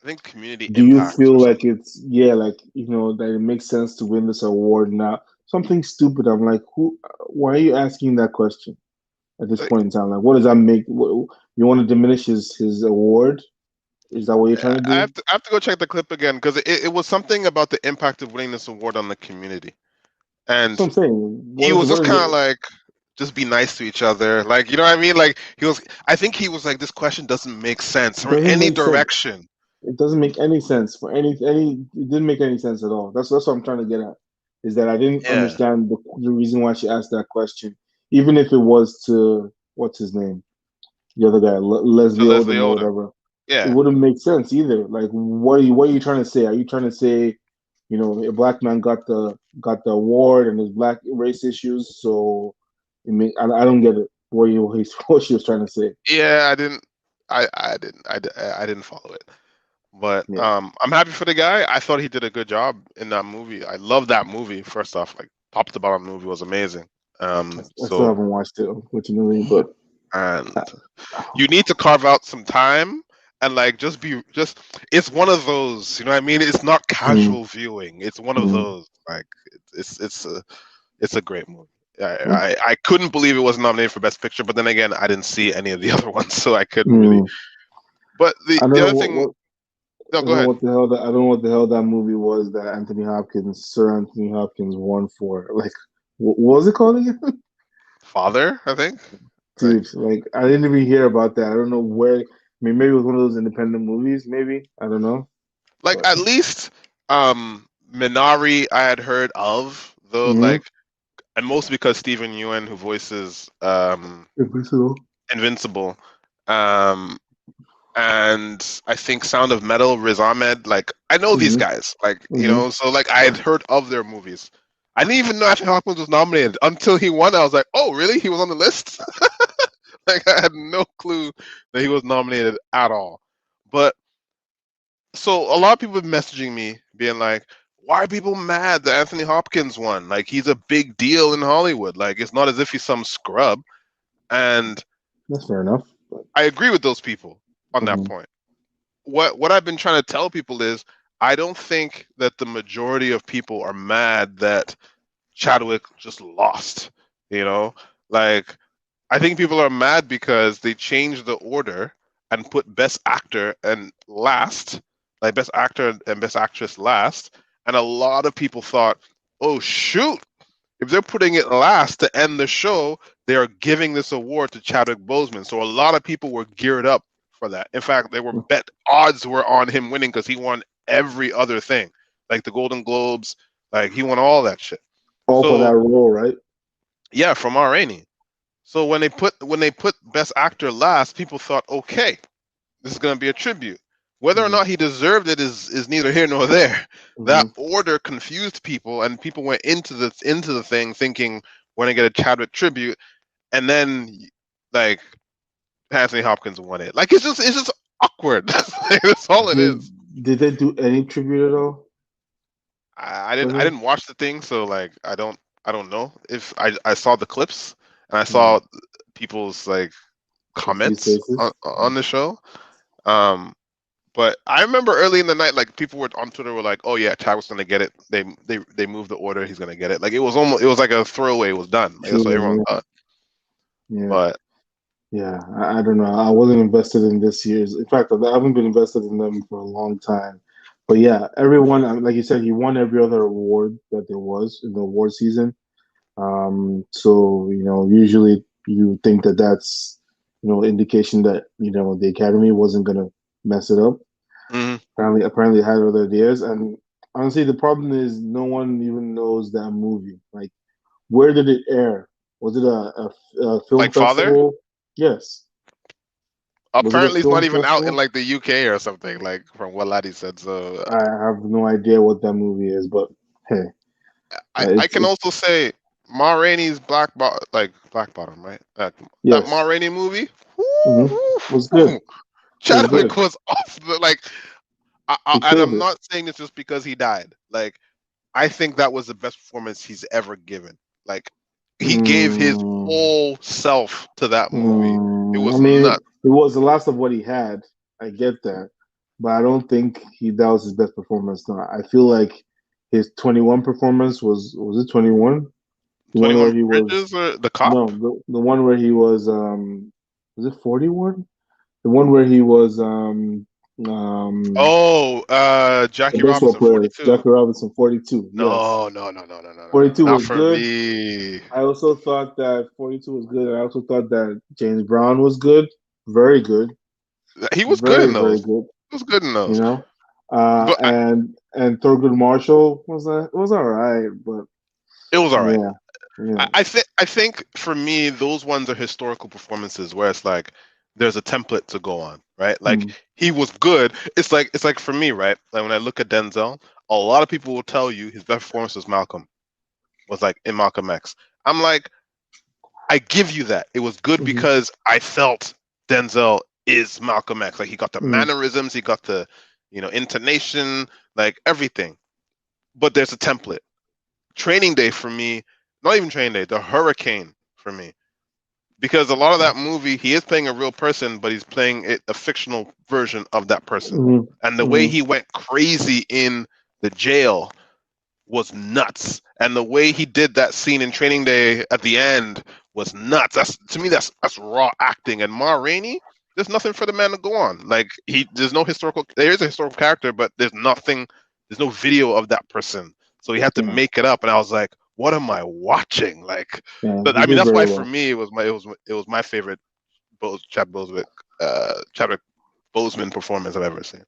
I think community do you impact or feel like something. it's yeah, like that it makes sense to win this award now? Something stupid. I'm like, who? Why are you asking that question at this Like, point in time? Like, what does that make? You want to diminish his award? Is that what you're trying to do? I have to go check the clip again because it was something about the impact of winning this award on the community. That's what And I'm saying. he was What just is kind of it? like, just be nice to each other. Like, you know what I mean? Like, I think he was like, this question doesn't make sense It from doesn't any make sense. direction. It doesn't make any sense for any. It didn't make any sense at all. That's what I'm trying to get at. Is that I didn't Yeah. understand the reason why she asked that question, even if it was to what's his name, the other guy, To Leslie Leslie Odom or Odom. whatever. It Yeah. wouldn't make sense either. Like, what are you trying to say? Are you trying to say, a black man got the award and there's black race issues? So, I don't get it. What she was trying to say. Yeah, I didn't follow it. But Yeah, I'm happy for the guy. I thought he did a good job in that movie. I love that movie. First off, like top to bottom, the movie was amazing. I still So haven't watched it unfortunately, but. and you need to carve out some time and like just it's one of those, you know what I mean? It's not Mm, casual viewing. It's one of mm, those like it's a great movie. I, mm, I couldn't believe it was nominated for Best Picture, but then again, I didn't see any of the other ones, so I couldn't really. mm. But I don't the know other thing, I no, don't go know ahead. what the hell I don't know what the hell that movie was that Sir Anthony Hopkins won for. Like, what was it called again? Father, I think. Like Dude, like I didn't even hear about that. I don't know where. I mean, maybe it was one of those independent movies. Maybe I don't know, like but at least Minari I had heard of though, mm-hmm. like and mostly because Stephen Ewan, who voices Invisible. Invincible, um, and I think Sound of Metal, Riz Ahmed. Like I know these Mm-hmm. guys, like Mm-hmm. so like I had heard of their movies. I didn't even know Anthony Hopkins was nominated until he won. I was like, oh really? He was on the list. Like I had no clue that he was nominated at all. But so a lot of people have been messaging me, being like, why are people mad that Anthony Hopkins won? Like he's a big deal in Hollywood. Like it's not as if he's some scrub. And That's fair enough. But I agree with those people on that mm-hmm. point. What I've been trying to tell people is I don't think that the majority of people are mad that Chadwick just lost. You know, like I think people are mad because they changed the order and put Best Actor and last, like Best Actor and Best Actress last, and a lot of people thought, oh shoot, If they're putting it last to end the show, they are giving this award to Chadwick Boseman. So a lot of people were geared up for that. In fact, they were bet odds were on him winning because he won every other thing, like the Golden Globes, like he won all that shit. All for that So role, right? yeah, from Ma Rainey. So when they put Best Actor last, people thought, okay, this is going to be a tribute. Whether or Mm-hmm. not he deserved it is neither here nor there. That Mm-hmm. order confused people, and people went into the thing thinking we're going to get a Chadwick tribute, and then like Anthony Hopkins won it. Like it's just awkward. That's all it Did is. did they do any tribute at all I for didn't I him? didn't watch the thing, so like I don't know if I saw the clips and I Mm. saw people's like Confused comments on faces. on the show. Um, But I remember early in the night, like people were on Twitter were like, "Oh yeah, Chadwick's gonna get it. They moved the order. He's gonna get it." Like it was like a throwaway. It was done. Like that's what everyone True. thought. Yeah. But Yeah. I don't know. I wasn't invested in this year's. In fact, I haven't been invested in them for a long time. But yeah, everyone, like you said, he won every other award that there was in the award season. So usually you think that that's indication that the Academy wasn't gonna mess it up. mhm. Apparently, it had other ideas, and honestly, the problem is no one even knows that movie. Like, where did it air? Was it a film Like Father, festival? Yes. Was it a apparently it's not film even out in festival? like the UK or something. Like from what Laddie said. So I have no idea what that movie is, but hey, I it's can also say Ma Rainey's Black Bottom, right? That Ma yes, Rainey movie. hmm Woo, was woo, good. woo. Was Chadwick good. was off the like. He And killed I'm it. not saying this just because he died. Like I think that was the best performance he's ever given. Like he gave his Mm, whole self to that movie. It I was mean, nuts. it was the last of what he had. I get that, but I don't think he that was his best performance. No, I feel like his 21 performance was it 21? The one where 21 he was Bridges or the cop? no, the one where he was it 41? The one where he was Oh, the Jackie baseball Robinson, player, 42. Jackie Robinson, 42. Yes, No, no, no, no, no, no, no, no. 42 Not was for good. me. I also thought that 42 was good. I also thought that James Brown was good, very good, He was good very in very those. good. He was good in You those. know, But and Thurgood Marshall was all right, but it was all right. yeah, yeah. I think for me those ones are historical performances where it's like there's a template to go on, right? Like Mm, he was good. It's like for me, right? Like when I look at Denzel, a lot of people will tell you his best performance was like in Malcolm X. I'm like, I give you that. It was good mhm, because I felt Denzel is Malcolm X. Like he got the mhm, mannerisms, he got the intonation, like everything. But there's a template. Training Day for me, not even Training Day, the Hurricane for me, because a lot of that movie he is playing a real person, but he's playing a fictional version of that person, mhm, and the way mhm, he went crazy in the jail was nuts, and the way he did that scene in Training Day at the end was nuts. That's to me, that's raw acting. And Ma Rainey, there's nothing for the man to go on. Like there's no historical. There is a historical character, but there's nothing. There's no video of that person, so he had to yeah, make it up. And I was like, what am I watching? Like, yeah. but He I mean, did that's very why for well. me it was my favorite Chadwick Boseman performance I've ever seen.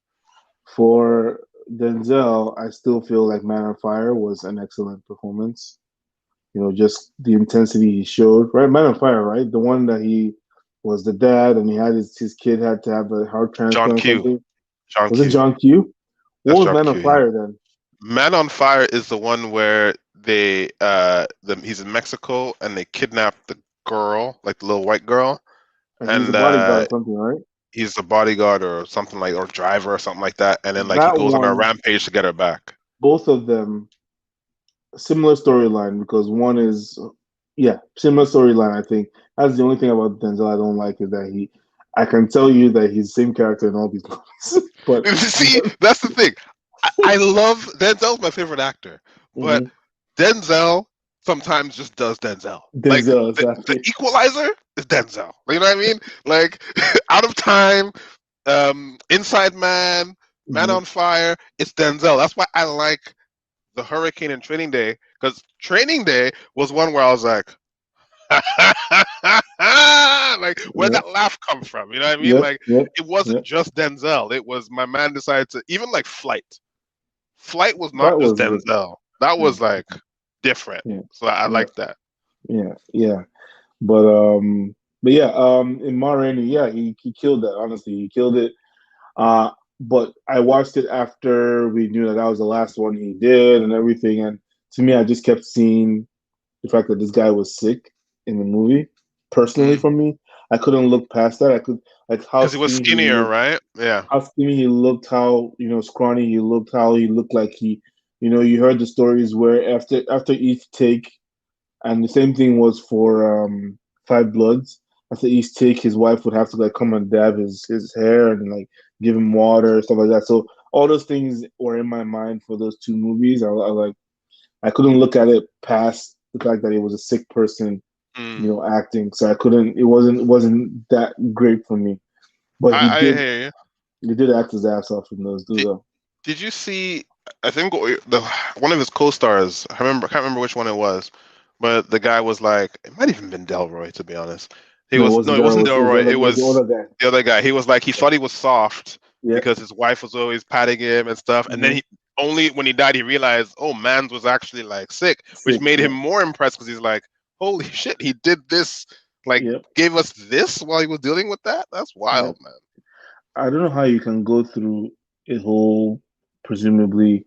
For Denzel, I still feel like Man on Fire was an excellent performance. Just the intensity he showed. Right, Man on Fire, right? The one that he was the dad and he had his kid had to have a heart John transplant or Q. something. John Was it Q. John Q? What That's was John Man on Q. Yeah. Fire then? Man on Fire is the one where he's in Mexico and they kidnap the girl, like the little white girl, And he's a and bodyguard or something, right? he's the bodyguard or something like or driver or something like that, and then like he That goes on a one, rampage to get her back. both of them, similar storyline because one is, yeah, similar storyline. I think that's the only thing about Denzel I don't like is that I can tell you that he's the same character in all these movies, but See, that's the thing. I love Denzel's my favorite actor, but Mhm. Denzel sometimes just does Denzel. Like Denzel the exactly. Equalizer is Denzel. You know what I mean? Like Out of Time, Inside Man, Man Mhm. on Fire. It's Denzel. That's why I like the hurricane in Training Day, because Training Day was one where I was like, like where Yeah. that laugh come from? You know what I mean? Yep. Like Yep. it wasn't Yep. just Denzel. It was my man decided to even like Flight. Flight was not That just was good. Denzel. That Yeah. was like different. Yeah. So I Yeah. like that. Yeah. Yeah. But yeah, in Ma Rainey, yeah, he killed that. Honestly, he killed it. But I watched it after we knew that that was the last one he did and everything. And to me, I just kept seeing the fact that this guy was sick in the movie. Personally, for me, I couldn't look past that. I could like how Because he was skinny he skinnier, looked, right? Yeah. how skinny he looked, how scrawny he looked, how he looked like he, you heard the stories where after each take, and the same thing was for Five Bloods. After each take, his wife would have to like come and dab his hair and like give him water stuff like that. So all those things were in my mind for those two movies. I couldn't look at it past the fact that he was a sick person, Mm. acting. So I couldn't. It wasn't that great for me. But he I did hear you. he did act his ass off in those two Did, though. did you see? I think the one of his co-stars. I can't remember which one it was, but the guy was like, it might even been Delroy, to be honest. He No, it was no, wasn't it that. It wasn't was Delroy. It it was the was other guy. the other guy. He was like, he thought he was soft Yeah. because his wife was always patting him and stuff, and then Hmm. he only when he died he realized, oh, Mans was actually like sick, which Sick. made him Yeah. more impressed because he's like, holy shit, he did this, like Yep. gave us this while he was dealing with that. That's Yeah. wild, man. I don't know how you can go through a whole, presumably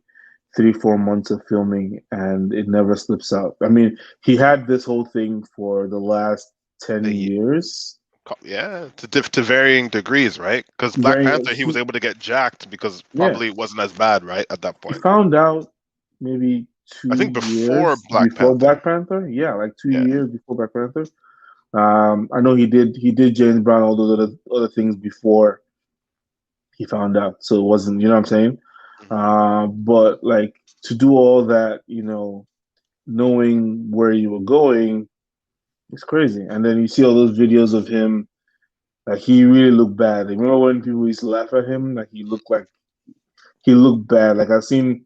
3 4 months of filming and it never slips out. I mean, he had this whole thing for the last 10 years. Yeah, to varying degrees, right? Because Black Very, Panther, he was able to get jacked because yeah. probably it wasn't as bad, right, at that He point. found out maybe I two think before years Black before Panther. Black Panther. Yeah, like two Yeah. years before Black Panther. I know he did James Brown, all those other things before he found out. So it wasn't, you know what I'm saying? Hmm. But like to do all that, knowing where you were going, it's crazy. And then you see all those videos of him, like he really looked bad. Like, remember when people used to laugh at him? Like he looked bad. Like I've seen,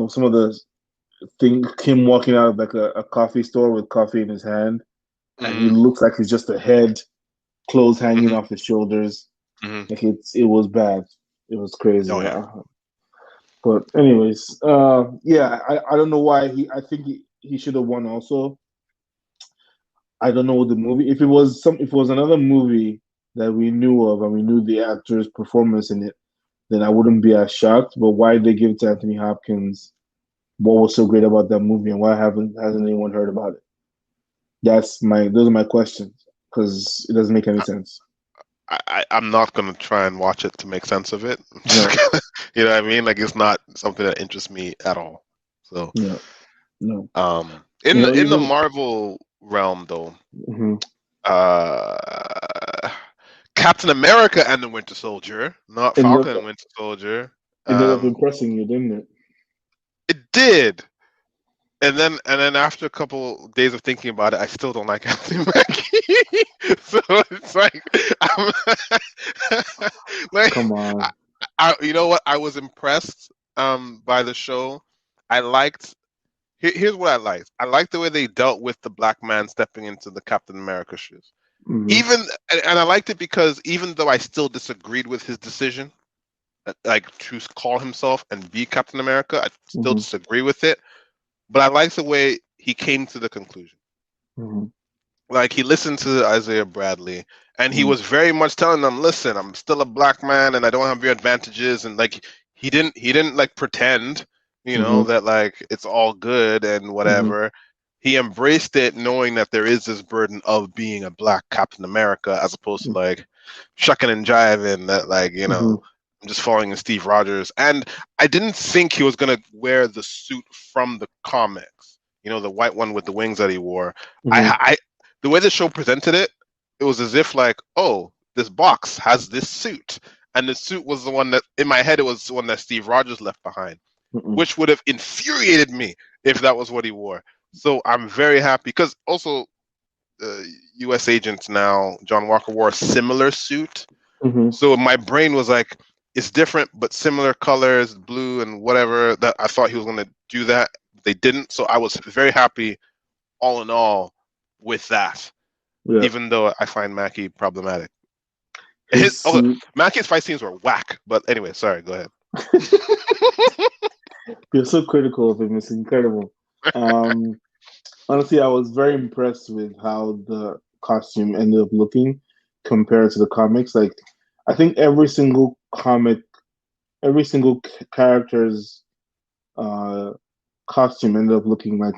some of the thing him walking out of like a coffee store with coffee in his hand, and he Hmm. looks like he's just a head, clothes hanging Hmm. off his shoulders. Hmm. Like it was bad. It was crazy. Oh yeah. But anyways, yeah, I don't know why I think he should have won also. I don't know the movie. If it was another movie that we knew of and we knew the actor's performance in it, then I wouldn't be as shocked. But why did they give it to Anthony Hopkins? What was so great about that movie, and why haven't hasn't anyone heard about it? Those are my questions because it doesn't make any sense. I'm not gonna try and watch it to make sense of it. No, You know what I mean? Like it's not something that interests me at all. So, no, no. in the Even Marvel realm, though, mhm. uh, Captain America and the Winter Soldier, not Ended up Falcon and Winter Soldier. ended up Um, impressing you, didn't it? it did, and then after a couple days of thinking about it, I still don't like Anthony Mackie. So it's like, I'm like, Come on. you know what? I was impressed by the show. I liked. Here's what I liked. I liked the way they dealt with the black man stepping into the Captain America shoes. Hmm. Even and I liked it because even though I still disagreed with his decision, like to call himself and be Captain America, I still Hmm. disagree with it. But I liked the way he came to the conclusion. Hmm. Like he listened to Isaiah Bradley, and he Hmm. was very much telling them, "Listen, I'm still a black man, and I don't have your advantages." And like he didn't like pretend, Hmm. that like it's all good and Hmm. whatever. He embraced it, knowing that there is this burden of being a black Captain America, as opposed to like shucking and jiving that like Hmm. I'm just following in Steve Rogers. And I didn't think he was gonna wear the suit from the comics, the white one with the wings that he wore. Hmm. I the way the show presented it, it was as if like, oh, this box has this suit, and the suit was the one that in my head it was the one that Steve Rogers left behind, Hmm. which would have infuriated me if that was what he wore. So I'm very happy because also U.S. agents now, John Walker wore a similar suit, Hmm. so my brain was like, it's different but similar colors, blue and whatever. That I thought he was going to do that. They didn't, so I was very happy, all in all, with that. Yeah. Even though I find Mackie problematic. His suit. Mackie's fight scenes were whack. But anyway, sorry. Go ahead. You're so critical of him. It's incredible. Um, Honestly, I was very impressed with how the costume ended up looking compared to the comics. Like, I think every single character's uh, costume ended up looking like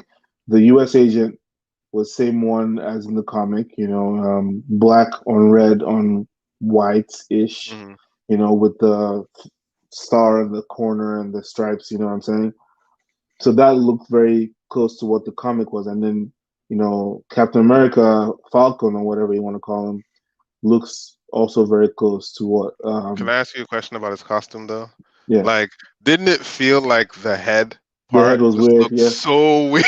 the U.S. agent was same one as in the comic. Black on red on white ish. Hmm. With the star in the corner and the stripes. You know what I'm saying? So that looked very close to what the comic was. And then, Captain America, Falcon, or whatever you want to call him, looks also very close to what. Can I ask you a question about his costume though? Yeah, Like, didn't it feel like the head the head part was just weird. looked Yeah, so weird?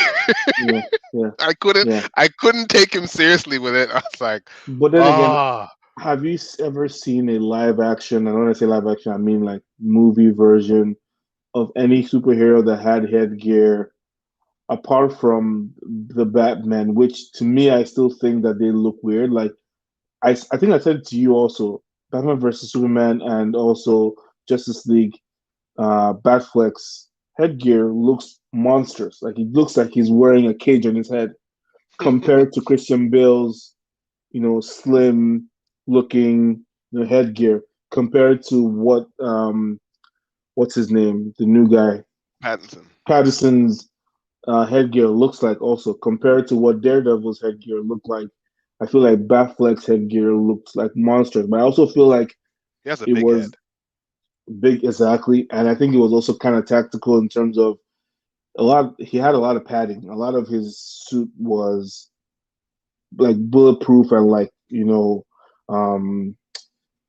yeah, yeah, I couldn't yeah. I couldn't take him seriously with it. I was like, But then again, ah, have you ever seen a live action? And when I say live action, I mean like movie version of any superhero that had headgear, apart from the Batman, which to me, I still think that they look weird. Like, I think I said it to you also, Batman versus Superman and also Justice League, Batfleck's headgear looks monstrous. Like, it looks like he's wearing a cage on his head compared to Christian Bale's, slim looking, headgear compared to what's his name, the new guy, Pattinson. Patterson's headgear looks like also compared to what Daredevil's headgear looked like. I feel like Batfleck's headgear looks like monsters, but I also feel like He has a it big was head. big exactly, and I think it was also kind of tactical in terms of a lot. He had a lot of padding. A lot of his suit was like bulletproof and like um,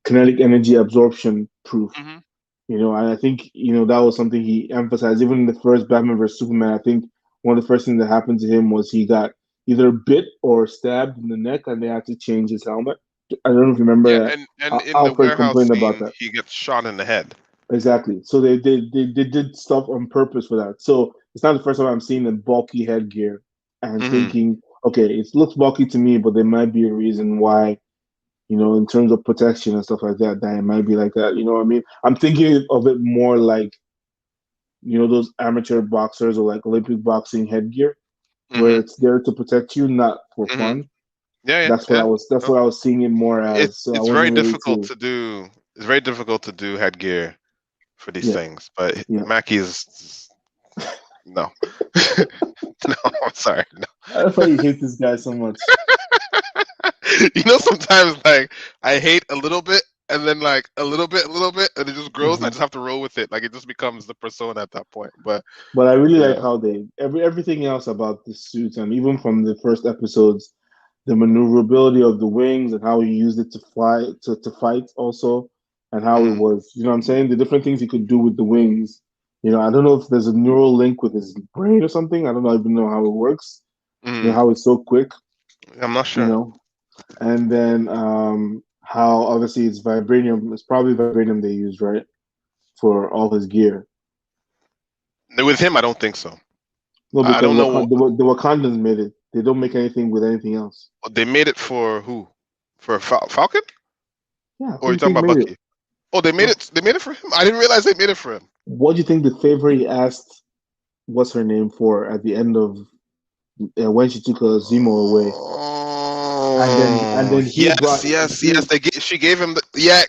kinetic energy absorption proof. Hmm. And I think that was something he emphasized even in the first Batman vs Superman. I think one of the first things that happened to him was he got either bit or stabbed in the neck, and they had to change his helmet. I don't know if you remember Yeah, that. and in the Alfred warehouse complained about scene, that. he gets shot in the head. Exactly. So they did stuff on purpose for that. So it's not the first time I'm seeing a bulky headgear and Hmm. thinking, okay, it looks bulky to me, but there might be a reason why, in terms of protection and stuff like that, that it might be like that. You know what I mean? I'm thinking of it more like, those amateur boxers or like Olympic boxing headgear, where Hmm. it's there to protect you, not for Hmm. fun. Yeah, yeah, That's what I yeah. was. That's No, what I was seeing it more as. So I it's very wasn't really difficult too. to do. It's very difficult to do headgear for these Yeah, things. But yeah. Mackey's no, no. I'm sorry. No. That's why you hate this guy so much. Sometimes like I hate a little bit, and then like a little bit, and it just grows. And I Hmm. just have to roll with it. Like it just becomes the persona at that point. But But I really like yeah. how they everything else about the suits, and even from the first episodes, the maneuverability of the wings and how he used it to fly to fight also, and how it Hmm. was, what I'm saying, the different things he could do with the wings. I don't know if there's a neural link with his brain or something. I don't even know how it works. Hmm. How it's so quick. I'm not You sure. know, and then how obviously it's vibranium. It's probably vibranium they use, right, for all his gear. With him, I don't think so. No, I because don't know. The Wakandans made it. They don't make anything with anything else. They made it for who? For Falcon? Yeah, I Or are you think talking they about made it. Bucky? Oh, they made No. it. They made it for him. I didn't realize they made it for him. What do you think the favor he asked, what's her name, for at the end of when she took Zemo away, and then he Yes, brought yes, yes. he She gave him the yeah.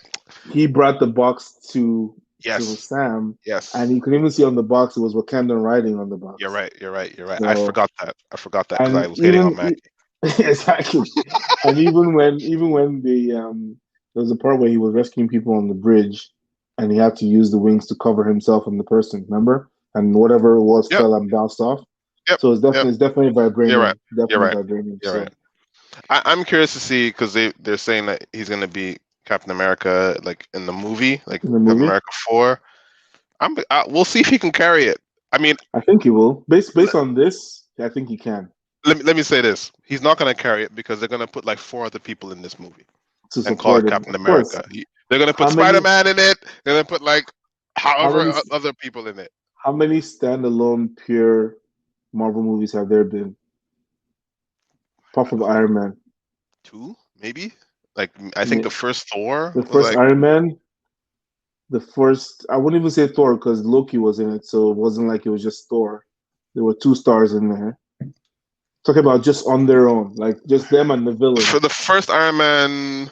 he brought the box to Yes, Sam, and yes. you could even see on the box it was Wakandan writing on the You're box. right. You're right. You're right. I So forgot that. I forgot that because I and was hating on even Mackie. exactly, and even when there was a part where he was rescuing people on the bridge, and he had to use the wings to cover himself and the person. Remember, and whatever it was Yep. fell and bounced off. Yep. So it's Yep. definitely You're right. vibranium, You're definitely right. vibranium. You're right. So I'm curious to see because they're saying that he's gonna be Captain America like in the movie, like in the Captain movie, America 4. We'll see if he can carry it. I mean, I think he will. Based on this, I think he can let me say this: he's not going to carry it because they're going to put like 4 other people in this movie to and call it support him. Captain Of course. America. They're going to put How Spider many? Man in it. They're going to put like How however many? other people in it. How many standalone pure Marvel movies have there been? Apart I from don't know, Iron Man. two maybe. Like I I think the mean, first Thor the was first like Iron Man, the first, I wouldn't even say Thor because Loki was in it, so it wasn't like it was just Thor. There were two stars in there. Talking about just on their own, like just them and the for villain. the first Iron Man,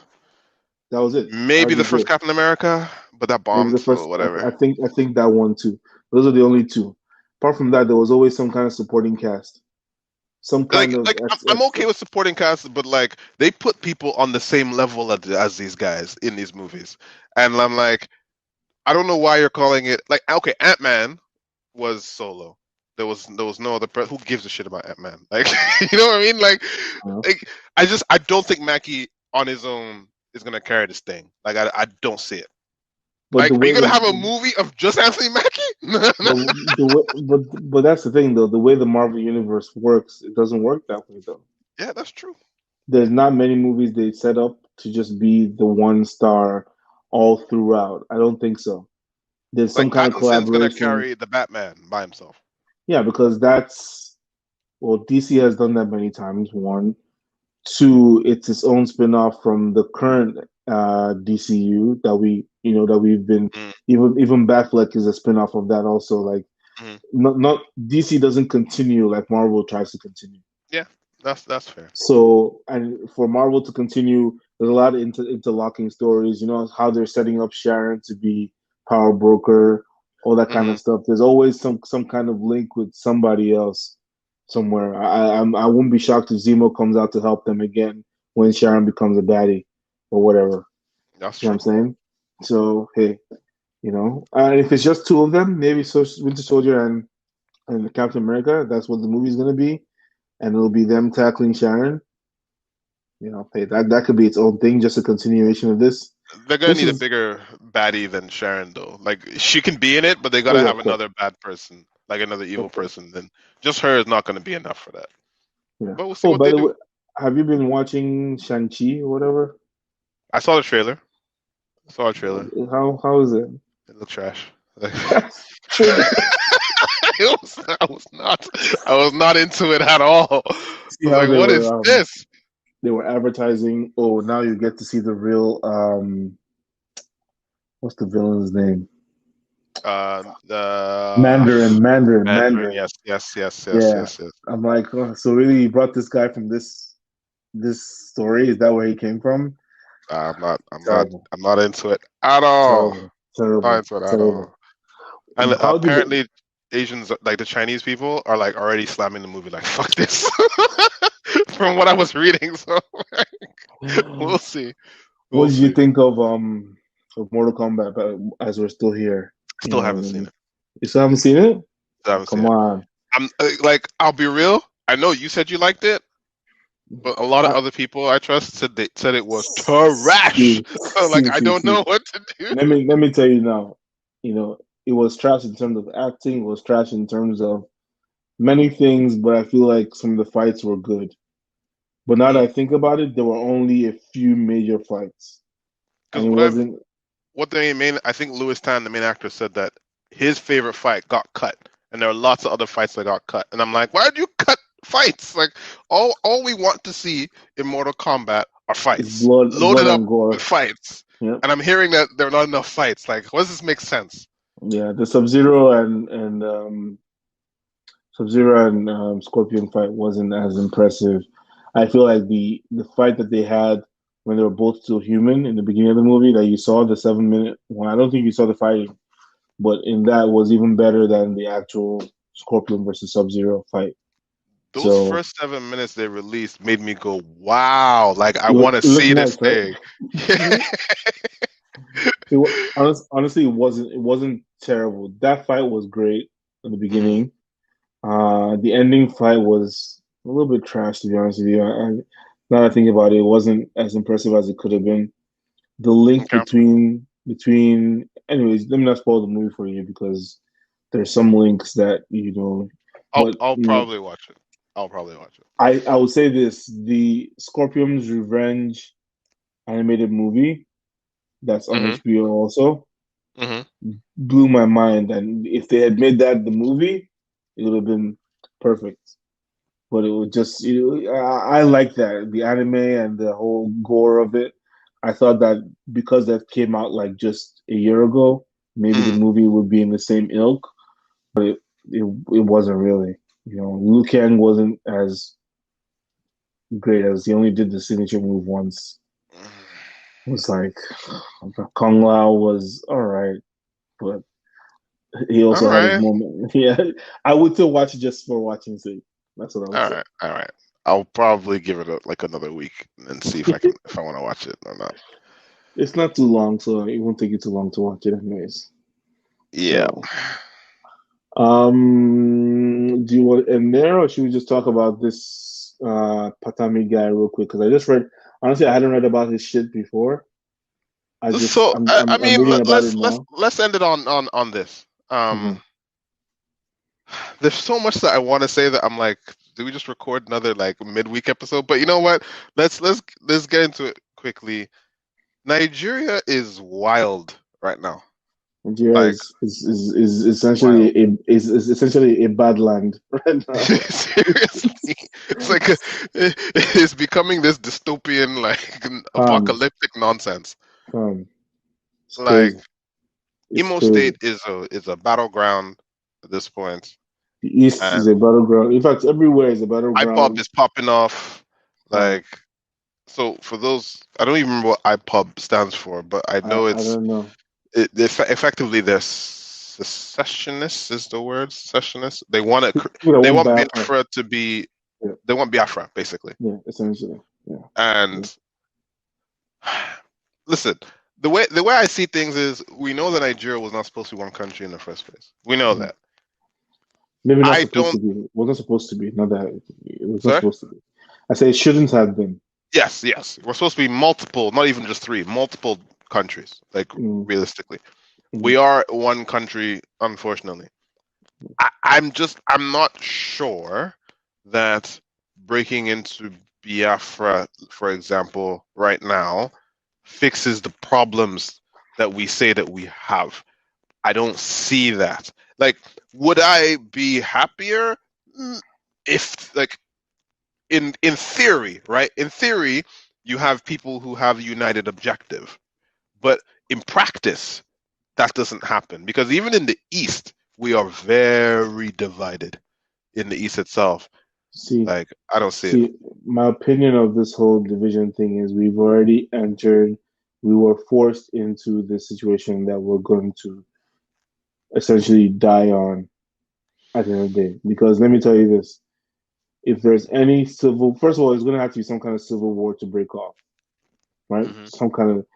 That was it. maybe the first RDJ. Captain America, but that Maybe bombed, the so first. whatever. I think that one too. Those are the only two. Apart from that, there was always some kind of supporting cast, some kind of I'm okay extra. with supporting cast, but like they put people on the same level as these guys in these movies, and I'm like, I don't know why you're calling it like okay, Ant-Man was solo. There was no other who gives a shit about Ant-Man. Like you know what I mean? Like I don't think Mackie on his own is gonna carry this thing. Like I don't see it. But Like the are you way gonna the have a movie of just Anthony Mackie? but the way, but that's the thing though. The way the Marvel universe works, it doesn't work that way though. Yeah, that's true. There's not many movies they set up to just be the one star all throughout. I don't think so. There's some Like kind of Pattinson's gonna collaboration. carry the Batman by himself. Yeah, because that's well, DC has done that many times. One, two, it's its own spin-off from the current DCU that we've been Mm, even Batfleck is a spin-off of that also. Like mhm. not DC doesn't continue like Marvel tries to continue. Yeah, that's fair. So, and for Marvel to continue, there's a lot of interlocking stories. You know how they're setting up Sharon to be power broker, all that kind Hmm. of stuff. There's always some kind of link with somebody else somewhere. I wouldn't be shocked if Zemo comes out to help them again when Sharon becomes a baddie or whatever. That's You know what I'm true. saying? So hey, if it's just two of them, maybe so Winter Soldier and Captain America, that's what the movie's gonna be, and it'll be them tackling Sharon. Hey, that could be its own thing, just a continuation of this. They're gonna This need a is, bigger baddie than Sharon, though. Like she can be in it, but they oh gotta yeah, have of course, another bad person, like another evil of course, person. Then just her is not gonna be enough for that. yeah. But we'll see Oh, what by they the do. way, have you been watching Shang-Chi or whatever? I saw the trailer. I saw a trailer. How is it? It looked trash. Like, I was not into it at all. I See was how like, what is this? they were advertising. Oh, now you get to see the real what's the villain's name? The Mandarin. Mandarin. Yes, yes, yes, yes, Yeah, yes, yes. I'm like, oh, so really, you brought this guy from this story? Is that where he came from? I'm not. I'm not. Terrible, I'm not into it at all. terrible, Not terrible, into it at terrible. all. And How did it? apparently, Asians, like the Chinese people, are like already slamming the movie. Like, fuck this. From what I was reading, so we'll see. What We'll did you see. think of Mortal Kombat? As we're still here, Still haven't seen it. you still haven't seen it? Still Oh, haven't seen come it. on. I'm like, I'll be real. I know you said you liked it, but a lot of I, other people I trust said it was trash. So like, I don't see. know what to do. Let me tell you now. It was trash in terms of acting. It was trash in terms of many things, but I feel like some of the fights were good. But now that I think about it, there were only a few major fights, and Because it wasn't. what the main, I think Louis Tan, the main actor, said that his favorite fight got cut, and there are lots of other fights that got cut. And I'm like, why did you cut fights? Like all we want to see in Mortal Kombat are It's fights, blood loaded up and with gore. fights. Yep. And I'm hearing that there are not enough fights. Like, what does this make sense? Yeah, the Sub-Zero and Sub-Zero and Scorpion fight wasn't as impressive. I feel like the fight that they had when they were both still human in the beginning of the movie that you saw, the 7 minute one, I don't think you saw the fighting, but in that was even better than the actual Scorpion versus Sub-Zero fight. Those So first 7 minutes they released made me go, wow! Like, I want to it looked see this nice, right? thing. Honestly, it wasn't terrible. That fight was great in the Mhm. beginning. The ending fight was a little bit trash, to be honest with you. Now that I think about it, it wasn't as impressive as it could have been. The link Okay, anyways, let me not spoil the movie for you because there's some links that I'll but I'll probably watch it. I'll probably watch it. I would say this: the Scorpion's Revenge animated movie that's on Hmm. HBO also. Hmm. blew my mind. And if they had made that the movie, it would have been perfect. But it was just, I like that the anime and the whole gore of it. I thought that because that came out like just a year ago, maybe the Hmm. movie would be in the same ilk, but it wasn't really. Liu Kang wasn't as great as he only did the signature move once. It was like Kung Lao was all right, but he All also had his right. moment. Yeah, I would still watch it just for watching sake. That's what I would All say. right. All right. I'll probably give it like another week and see if I want to watch it or not. It's not too long, so it won't take you too long to watch it, anyways. Yeah. So, do you want to end there, or should we just talk about this Patami guy real quick? Because I just read, honestly, I hadn't read about his shit before. So I I'm mean, reading about it now. let's end it on this. Hmm. There's so much that I want to say that I'm like, do we just record another like midweek episode? But you know what? Let's get into it quickly. Nigeria is wild right now. Nigeria Like is essentially wild. is essentially a bad land right now. Seriously, it's like it's becoming this dystopian, like Calm, apocalyptic nonsense. calm. It's Like crazy. It's Imo crazy. State is a battleground at this point, The East is and a battleground. In fact, everywhere is a IPOB battleground. is popping off. Um, Like so, for those, I don't even remember what IPOB stands for, but I know I don't know. effectively they're secessionists is the word secessionists. People that They want want Biafra. Biafra to be Yeah, they want Biafra basically. yeah, essentially. Yeah. Yeah. And listen, the way I see things is we know that Nigeria was not supposed to be one country in the first place. We know Mhm. that. Maybe not I supposed don't. to be. It wasn't supposed to be. Not that it was not Sorry. supposed to be. I say it shouldn't have been. Yes, yes. We're supposed to be multiple, not even just three, multiple countries. Like Mm, realistically, we mm. are one country. Unfortunately, I'm not sure that breaking into Biafra, for example, right now, fixes the problems that we say that we have. I don't see that. Like, would I be happier? If like in theory, right? In theory, you have people who have a united objective, but in practice, that doesn't happen because even in the East, we are very divided in the East itself. See, Like, I don't see it. see, my opinion of this whole division thing is we've already entered. We were forced into the situation that we're going to essentially die on at the end of the day. Because let me tell you this: if there's any civil, first of all, there's going to have to be some kind of civil war to break off, right? Hmm. Some kind of.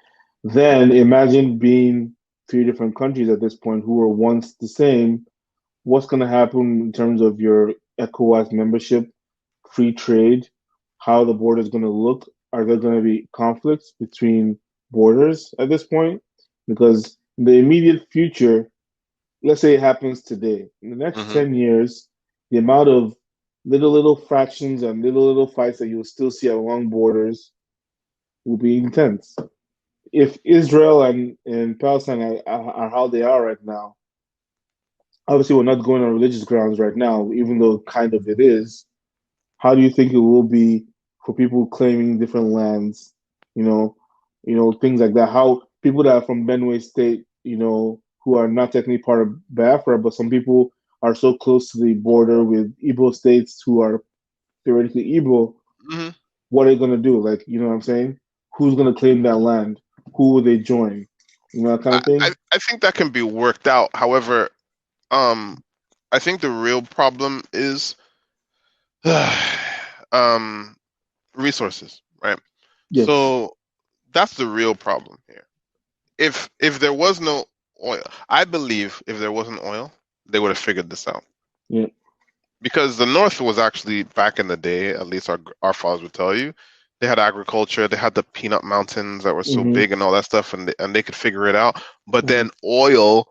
Then imagine being three different countries at this point who were once the same. What's going to happen in terms of your ECOWAS membership, free trade, how the border is going to look? Are there going to be conflicts between borders at this point? Because in the immediate future, let's say it happens today, in the next Hmm. 10 years, the amount of little fractions and little fights that you'll still see along borders will be intense. If Israel and Palestine are how they are right now, obviously we're not going on religious grounds right now, even though kind of it is. How do you think it will be for people claiming different lands? You know, things like that. How people that are from Benue State, who are not technically part of Biafra, but some people are so close to the border with Igbo states who are theoretically Igbo. Hmm. What are they gonna do? Like, you know what I'm saying? Who's gonna claim that land? Who will they join? That kind of thing. I think that can be worked out. However, um, I think the real problem is um resources, right? Yes. So that's the real problem here. If there was no oil, I believe if there wasn't oil, they would have figured this out. Yeah. Because the North was actually back in the day, at least our fathers would tell you, they had agriculture, they had the peanut mountains that were so Mm-hmm. big and all that stuff, and they could figure it out. But Mm-hmm. then oil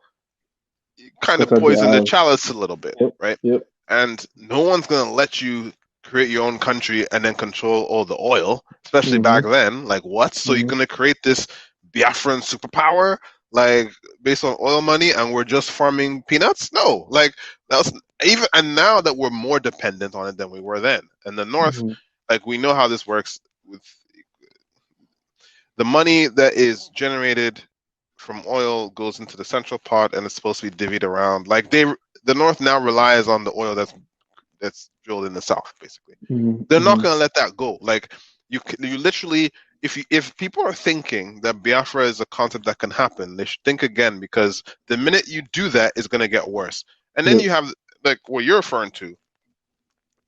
kind of Scattered the poisoned the eye. chalice a little bit, Yep. right? Yep. And no one's gonna let you create your own country and then control all the oil, especially back Mm-hmm. then. Like what? So you're Mm-hmm. gonna create this Biafran superpower? like based on oil money, and we're just farming peanuts? No, like that's even, and now that we're more dependent on it than we were then. In the North, Hmm. like we know how this works with the money that is generated from oil goes into the central pot and it's supposed to be divvied around. Like the North now relies on the oil that's drilled in the South, basically. Hmm. They're not Hmm. going to let that go. Like you literally, if people are thinking that Biafra is a concept that can happen, they should think again, because the minute you do that, it's going to get worse. And then Yeah. you have like what you're referring to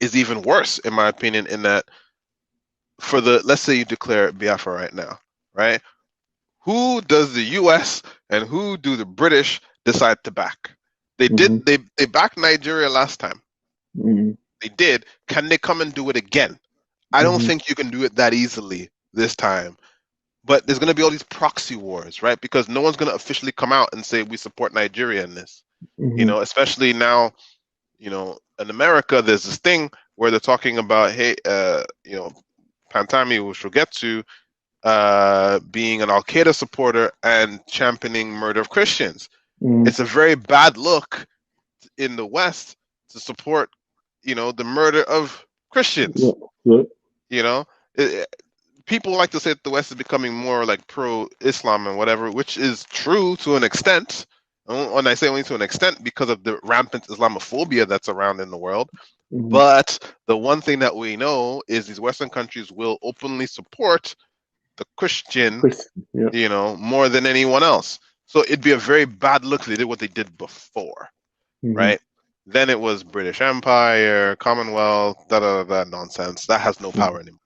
is even worse, in my opinion, in that for the let's say you declare Biafra right now, right? Who does the U.S. and who do the British decide to back? They Hmm. did. They backed Nigeria last time. Hmm. They did. Can they come and do it again? I don't Hmm. think you can do it that easily this time. But there's going to be all these proxy wars, right? Because no one's going to officially come out and say we support Nigeria in this. You Hmm. know, especially now, in America, there's this thing where they're talking about, hey, Pantami, which we'll get to, being an Al Qaeda supporter and championing murder of Christians. Hmm. It's a very bad look in the West to support, the murder of Yeah. Christians. Yeah. You know, it, people like to say that the West is becoming more like pro-Islam and whatever, which is true to an extent. And I say only to an extent because of the rampant Islamophobia that's around in the world. Hmm. But the one thing that we know is these Western countries will openly support the Christian, Christian. Yeah. more than anyone else. So it'd be a very bad look if they did what they did before, Hmm. right? Then it was British Empire, Commonwealth, da da da, nonsense. That has no power anymore.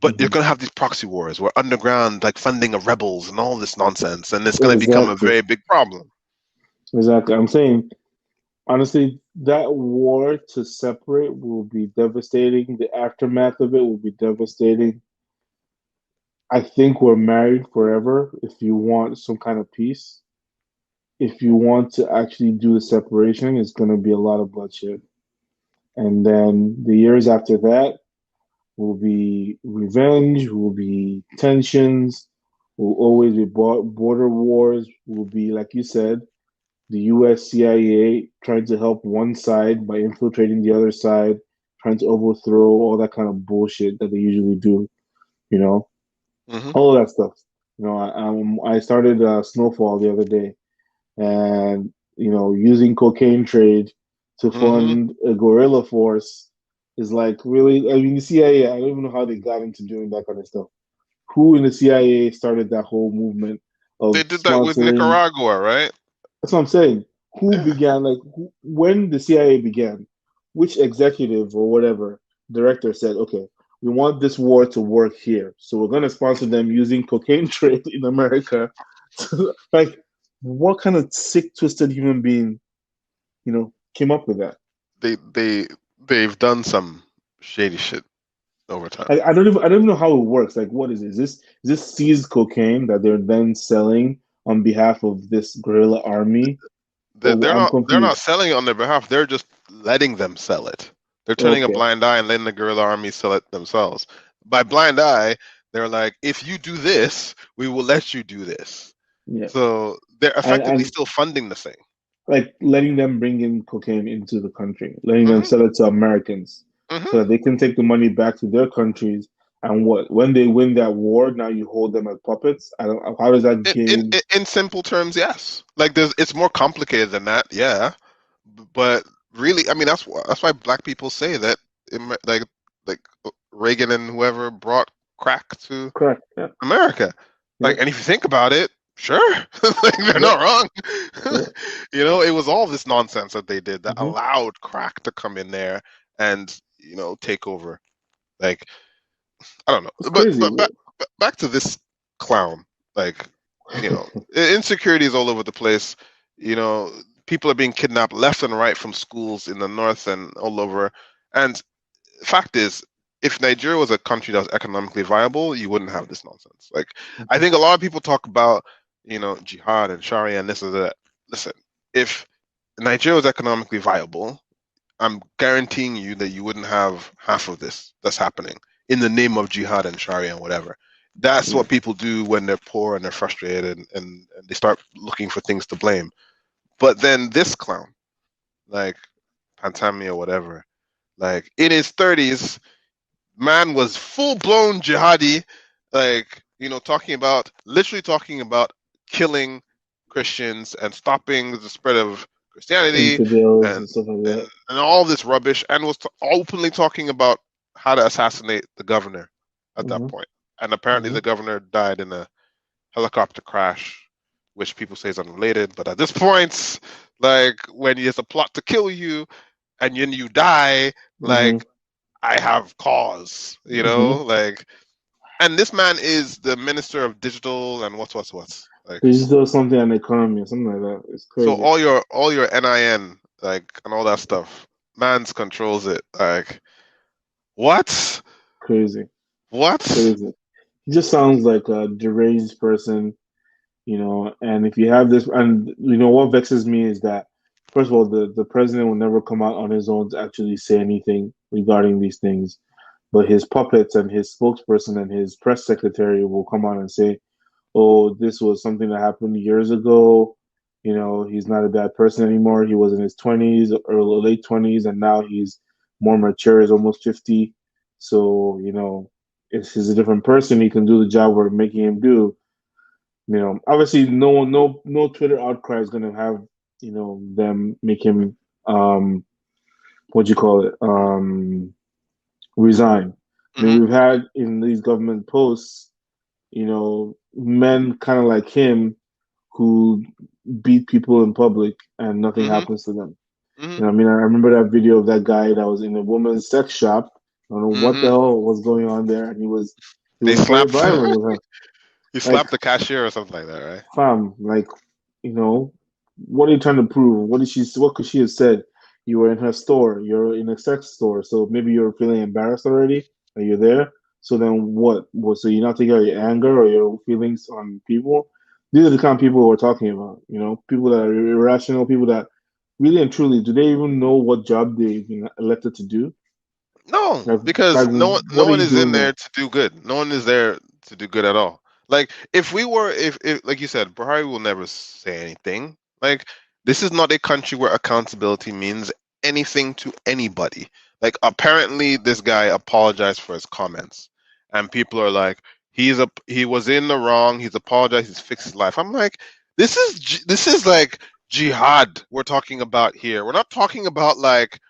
But you're Hmm. going to have these proxy wars where underground, like funding of rebels and all this nonsense, and it's going to become a Exactly. very big problem. Exactly. I'm saying, honestly, that war to separate will be devastating. The aftermath of it will be devastating. I think we're married forever if you want some kind of peace. If you want to actually do the separation, it's going to be a lot of bloodshed. And then the years after that will be revenge, will be tensions, will always be border wars, will be, like you said, the US CIA trying to help one side by infiltrating the other side, trying to overthrow all that kind of bullshit that they usually do, you know, Hmm. all of that stuff. I started Snowfall the other day, and using cocaine trade to Hmm. fund a guerrilla force is like really. I mean, the CIA. I don't even know how they got into doing that kind of stuff. Who in the CIA started that whole movement They of did that with sponsoring? Nicaragua, right? That's what I'm saying. Who Yeah. began, like, when the CIA began, which executive or whatever director said, okay, we want this war to work here. So we're going to sponsor them using cocaine trade in America. Like, what kind of sick, twisted human being, came up with that? They've done some shady shit over time. I don't even know how it works. Like, what is it? Is this seized cocaine that they're then selling on behalf of this guerrilla army? They're Or I'm not confused. selling it on their behalf. They're just letting them sell it. They're turning a Okay. blind eye and letting the guerrilla army sell it themselves. By blind eye, they're like, if you do this, we will let you do this. Yeah. So they're effectively And still funding the thing. like letting them bring in cocaine into the country, letting them Hmm. sell it to Americans so Hmm. that they can take the money back to their countries. And what, when they win that war, now you hold them as puppets? I don't, how does that game? In simple terms, yes. Like it's more complicated than that, yeah. But really, I mean, that's why black people say that, like Reagan and whoever brought crack to Correct. Yeah. America. Yeah. Like, and if you think about it, sure, like they're Yeah. not wrong. Yeah. It was all this nonsense that they did that Hmm. allowed crack to come in there and take over. Like, I don't It's know, but crazy. back to this clown. Like, insecurities all over the place. You know, people are being kidnapped left and right from schools in the north and all over. And fact is, if Nigeria was a country that was economically viable, you wouldn't have this nonsense. Like, I think a lot of people talk about, jihad and Sharia and this and that. Listen, if Nigeria was economically viable, I'm guaranteeing you that you wouldn't have half of this that's happening in the name of jihad and Sharia and whatever. That's Yeah. what people do when they're poor and they're frustrated and they start looking for things to blame. But then this clown, like Pantami or whatever, like in his 30s, man was full blown jihadi, like, literally talking about killing Christians and stopping the spread of Christianity Infidels and and stuff like that. and all this rubbish, and was openly talking about how to assassinate the governor at that Hmm. point. And apparently, Hmm. the governor died in a helicopter crash, which people say is unrelated. But at this point, like when there's a plot to kill you and then you die, Hmm. like I have cause, Hmm. like. And this man is the minister of digital and what's like. Digital something and economy or something like that. It's So crazy. all your NIN like and all that stuff, man's controls it. Like what? Crazy. What? Crazy. He just sounds like a deranged person, you know. And if you have this, and you know what vexes me is that, first of all, the president will never come out on his own to actually say anything regarding these things. But his puppets and his spokesperson and his press secretary will come out and say, "Oh, this was something that happened years ago. You know, he's not a bad person anymore. He was in his 20s or late 20s, and now he's more mature. He's almost 50. So, you know, if he's a different person, he can do the job we're making him do. You know, obviously, no Twitter outcry is going to have, you know, them make him, what do you call it, resign. I mean, Hmm. we've had in these government posts, you know, men kind of like him who beat people in public and nothing Hmm. happens to them. Hmm. You know, I mean, I remember that video of that guy that was in a woman's sex shop. I don't know what the Hmm. hell was going on there, and he They was very slapped. violent with her. He Like, slapped the cashier or something like that, right? fam, like, you know, what are you trying to prove? What could she have said? You were in her store, you're in a sex store, so maybe you're feeling embarrassed already, and you're there. So then what? So you're not taking out your anger or your feelings on people? These are the kind of people we're talking about, you know, people that are irrational, people that really and truly, do they even know what job they've been elected to do? No, Like because no what are one you is in doing there there? to do good. No one is there to do good at all. Like if we were, if like you said, Buhari will never say anything. Like this is not a country where accountability means anything to anybody. Like apparently this guy apologized for his comments, and people are like, he was in the wrong. He's apologized. He's fixed his life. I'm like, this is like jihad we're talking about here. We're not talking about like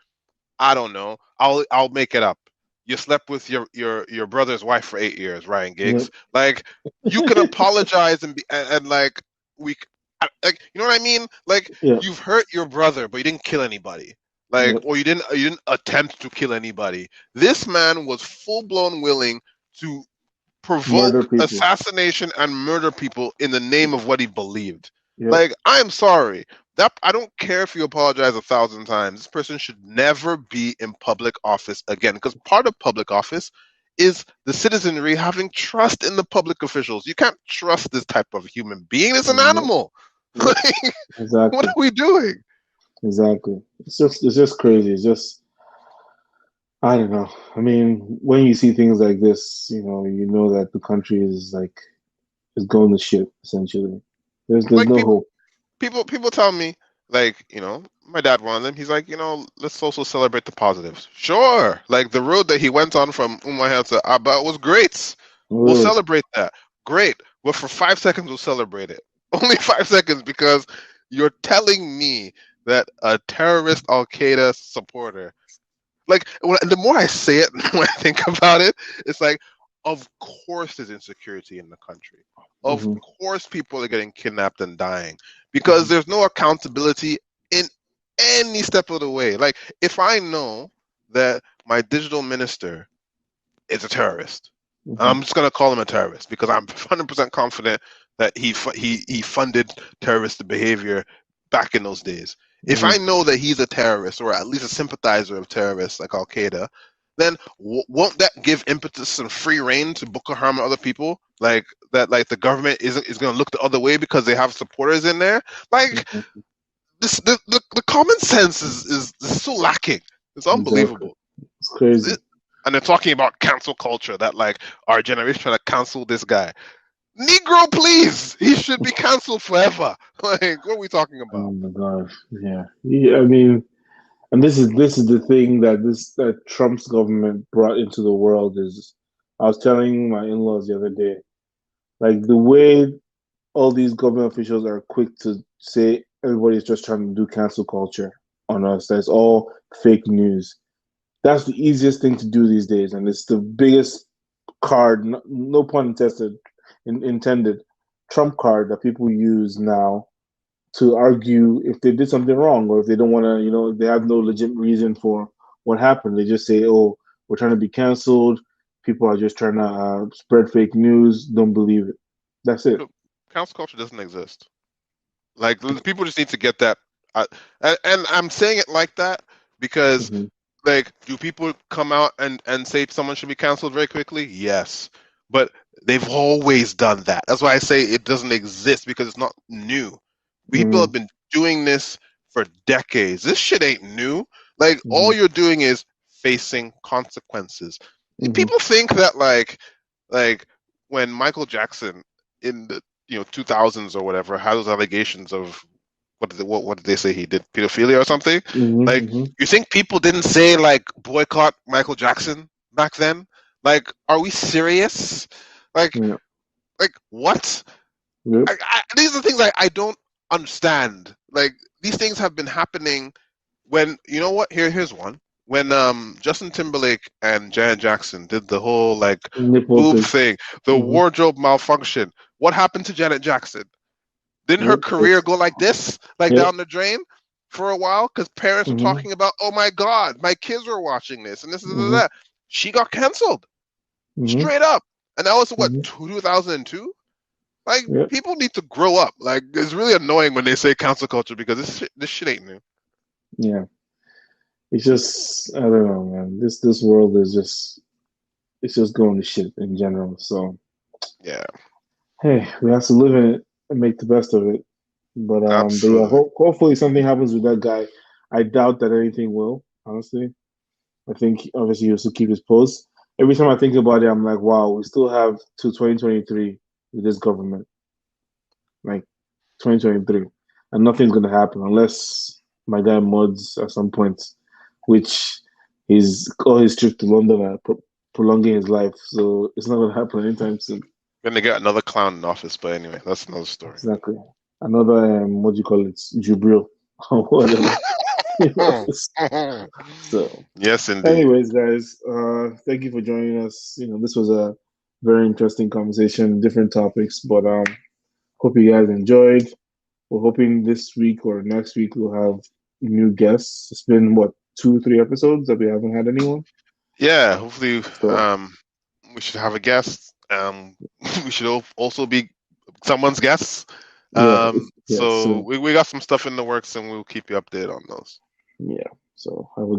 I don't know. I'll make it up. You slept with your brother's wife for 8 years, Ryan Yeah. Giggs. Like you can apologize and like we like you know what I mean? Like Yeah. you've hurt your brother, but you didn't kill anybody. Like Yeah. or you didn't attempt to kill anybody. This man was full blown willing to Murder provoke people. assassination and murder people in the name of what he believed. Yeah. Like, I'm sorry. That I don't care if you apologize 1,000 times. This person should never be in public office again. Because part of public office is the citizenry having trust in the public officials. You can't trust this type of human being. It's an Yep. animal. Yep. Like, what Exactly. are we doing? Exactly. It's just crazy. It's just I don't know. I mean, when you see things like this, you know that the country is like is going to shit essentially. There's Like no hope. people tell me like my dad one of them he's like let's also celebrate the positives. Sure, like the road that he went on from Umuahia to Aba was great. We'll Really. celebrate that. Great. But for 5 seconds we'll celebrate it. Only 5 seconds because you're telling me that a terrorist Al Qaeda supporter like the more I say it, when I think about it, it's like, of course there's insecurity in the country. Of Hmm. course people are getting kidnapped and dying because Hmm. there's no accountability in any step of the way. Like if I know that my digital minister is a terrorist, and Hmm. I'm just gonna call him a terrorist because I'm 100% confident that he funded terrorist behavior back in those days. If Hmm. I know that he's a terrorist or at least a sympathizer of terrorists like Al Qaeda, then won't that give impetus and free reign to Boko Haram and other people? Like that, like the government is going to look the other way because they have supporters in there. Like Hmm. the common sense is so lacking. It's Exactly. unbelievable. It's crazy. and they're talking about cancel culture. That like our generation trying to cancel this guy. Negro, please. He should be canceled forever. Like, what are we talking about? Oh my gosh, yeah, yeah. I mean, and this is the thing that Trump's government brought into the world is. I was telling my in-laws the other day, like the way all these government officials are quick to say everybody's just trying to do cancel culture on us. That's all fake news. That's the easiest thing to do these days, and it's the biggest card, no pun intended, trump card that people use now to argue if they did something wrong or if they don't want to, if they have no legit reason for what happened. They just say, "Oh, we're trying to be canceled. People are just trying to spread fake news. Don't believe it." That's it. Look, cancel culture doesn't exist. Like people just need to get that. Uh, and I'm saying it like that because, Hmm. like, do people come out and say someone should be canceled very quickly? Yes, but they've always done that. That's why I say it doesn't exist because it's not new. People Hmm. have been doing this for decades. This shit ain't new. Like, all Hmm. you're doing is facing consequences. Hmm. People think that like when Michael Jackson in the 2000s or whatever had those allegations of what did they say he did, pedophilia or something, Hmm. like, Hmm. you think people didn't say like boycott Michael Jackson back then? Like, are we serious? like Yeah. like what? Yep. These are things I don't understand. Like, these things have been happening. When, you know what, here's one. When Justin Timberlake and Janet Jackson did the whole like Nipple boob pics. thing, the Hmm. wardrobe malfunction, what happened to Janet Jackson? Didn't her Yep. career go like this, like Yep. down the drain for a while? Because parents were Hmm. talking about, oh my God, my kids were watching this and this is Hmm. that. She got canceled Hmm. straight up. And that was what, Hmm. 2002? Like, Yep. people need to grow up. Like, it's really annoying when they say cancel culture because this shit ain't new. Yeah. It's just I don't know, man. This world is just it's just going to shit in general. So Yeah, hey, we have to live in it and make the best of it. But yeah, absolutely. hopefully something happens with that guy. I doubt that anything will. Honestly, I think obviously he'll still keep his post. Every time I think about it, I'm like, wow, we still have to 2023 with this government, like 2023, and nothing's gonna happen unless my guy mods at some point, which he's all his trip to London are prolonging his life. So it's not gonna happen anytime soon. Gonna get another clown in office, but anyway, that's another story. Exactly. Another what do you call it? Jubril or whatever. So, Yes, indeed. anyways, guys, thank you for joining us. This was a very interesting conversation, different topics, but hope you guys enjoyed. We're hoping this week or next week we'll have new guests. It's been what, 2, 3 episodes that we haven't had anyone. Yeah, hopefully, So we should have a guest. We should also be someone's guest. yeah, yeah, So soon. we got some stuff in the works, and we'll keep you updated on those. Yeah. So have a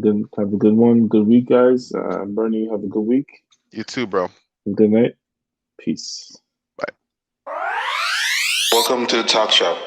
good one, good week, guys. Bernie, have a good week. You too, bro. Good night. Peace. Bye. Welcome to the talk show.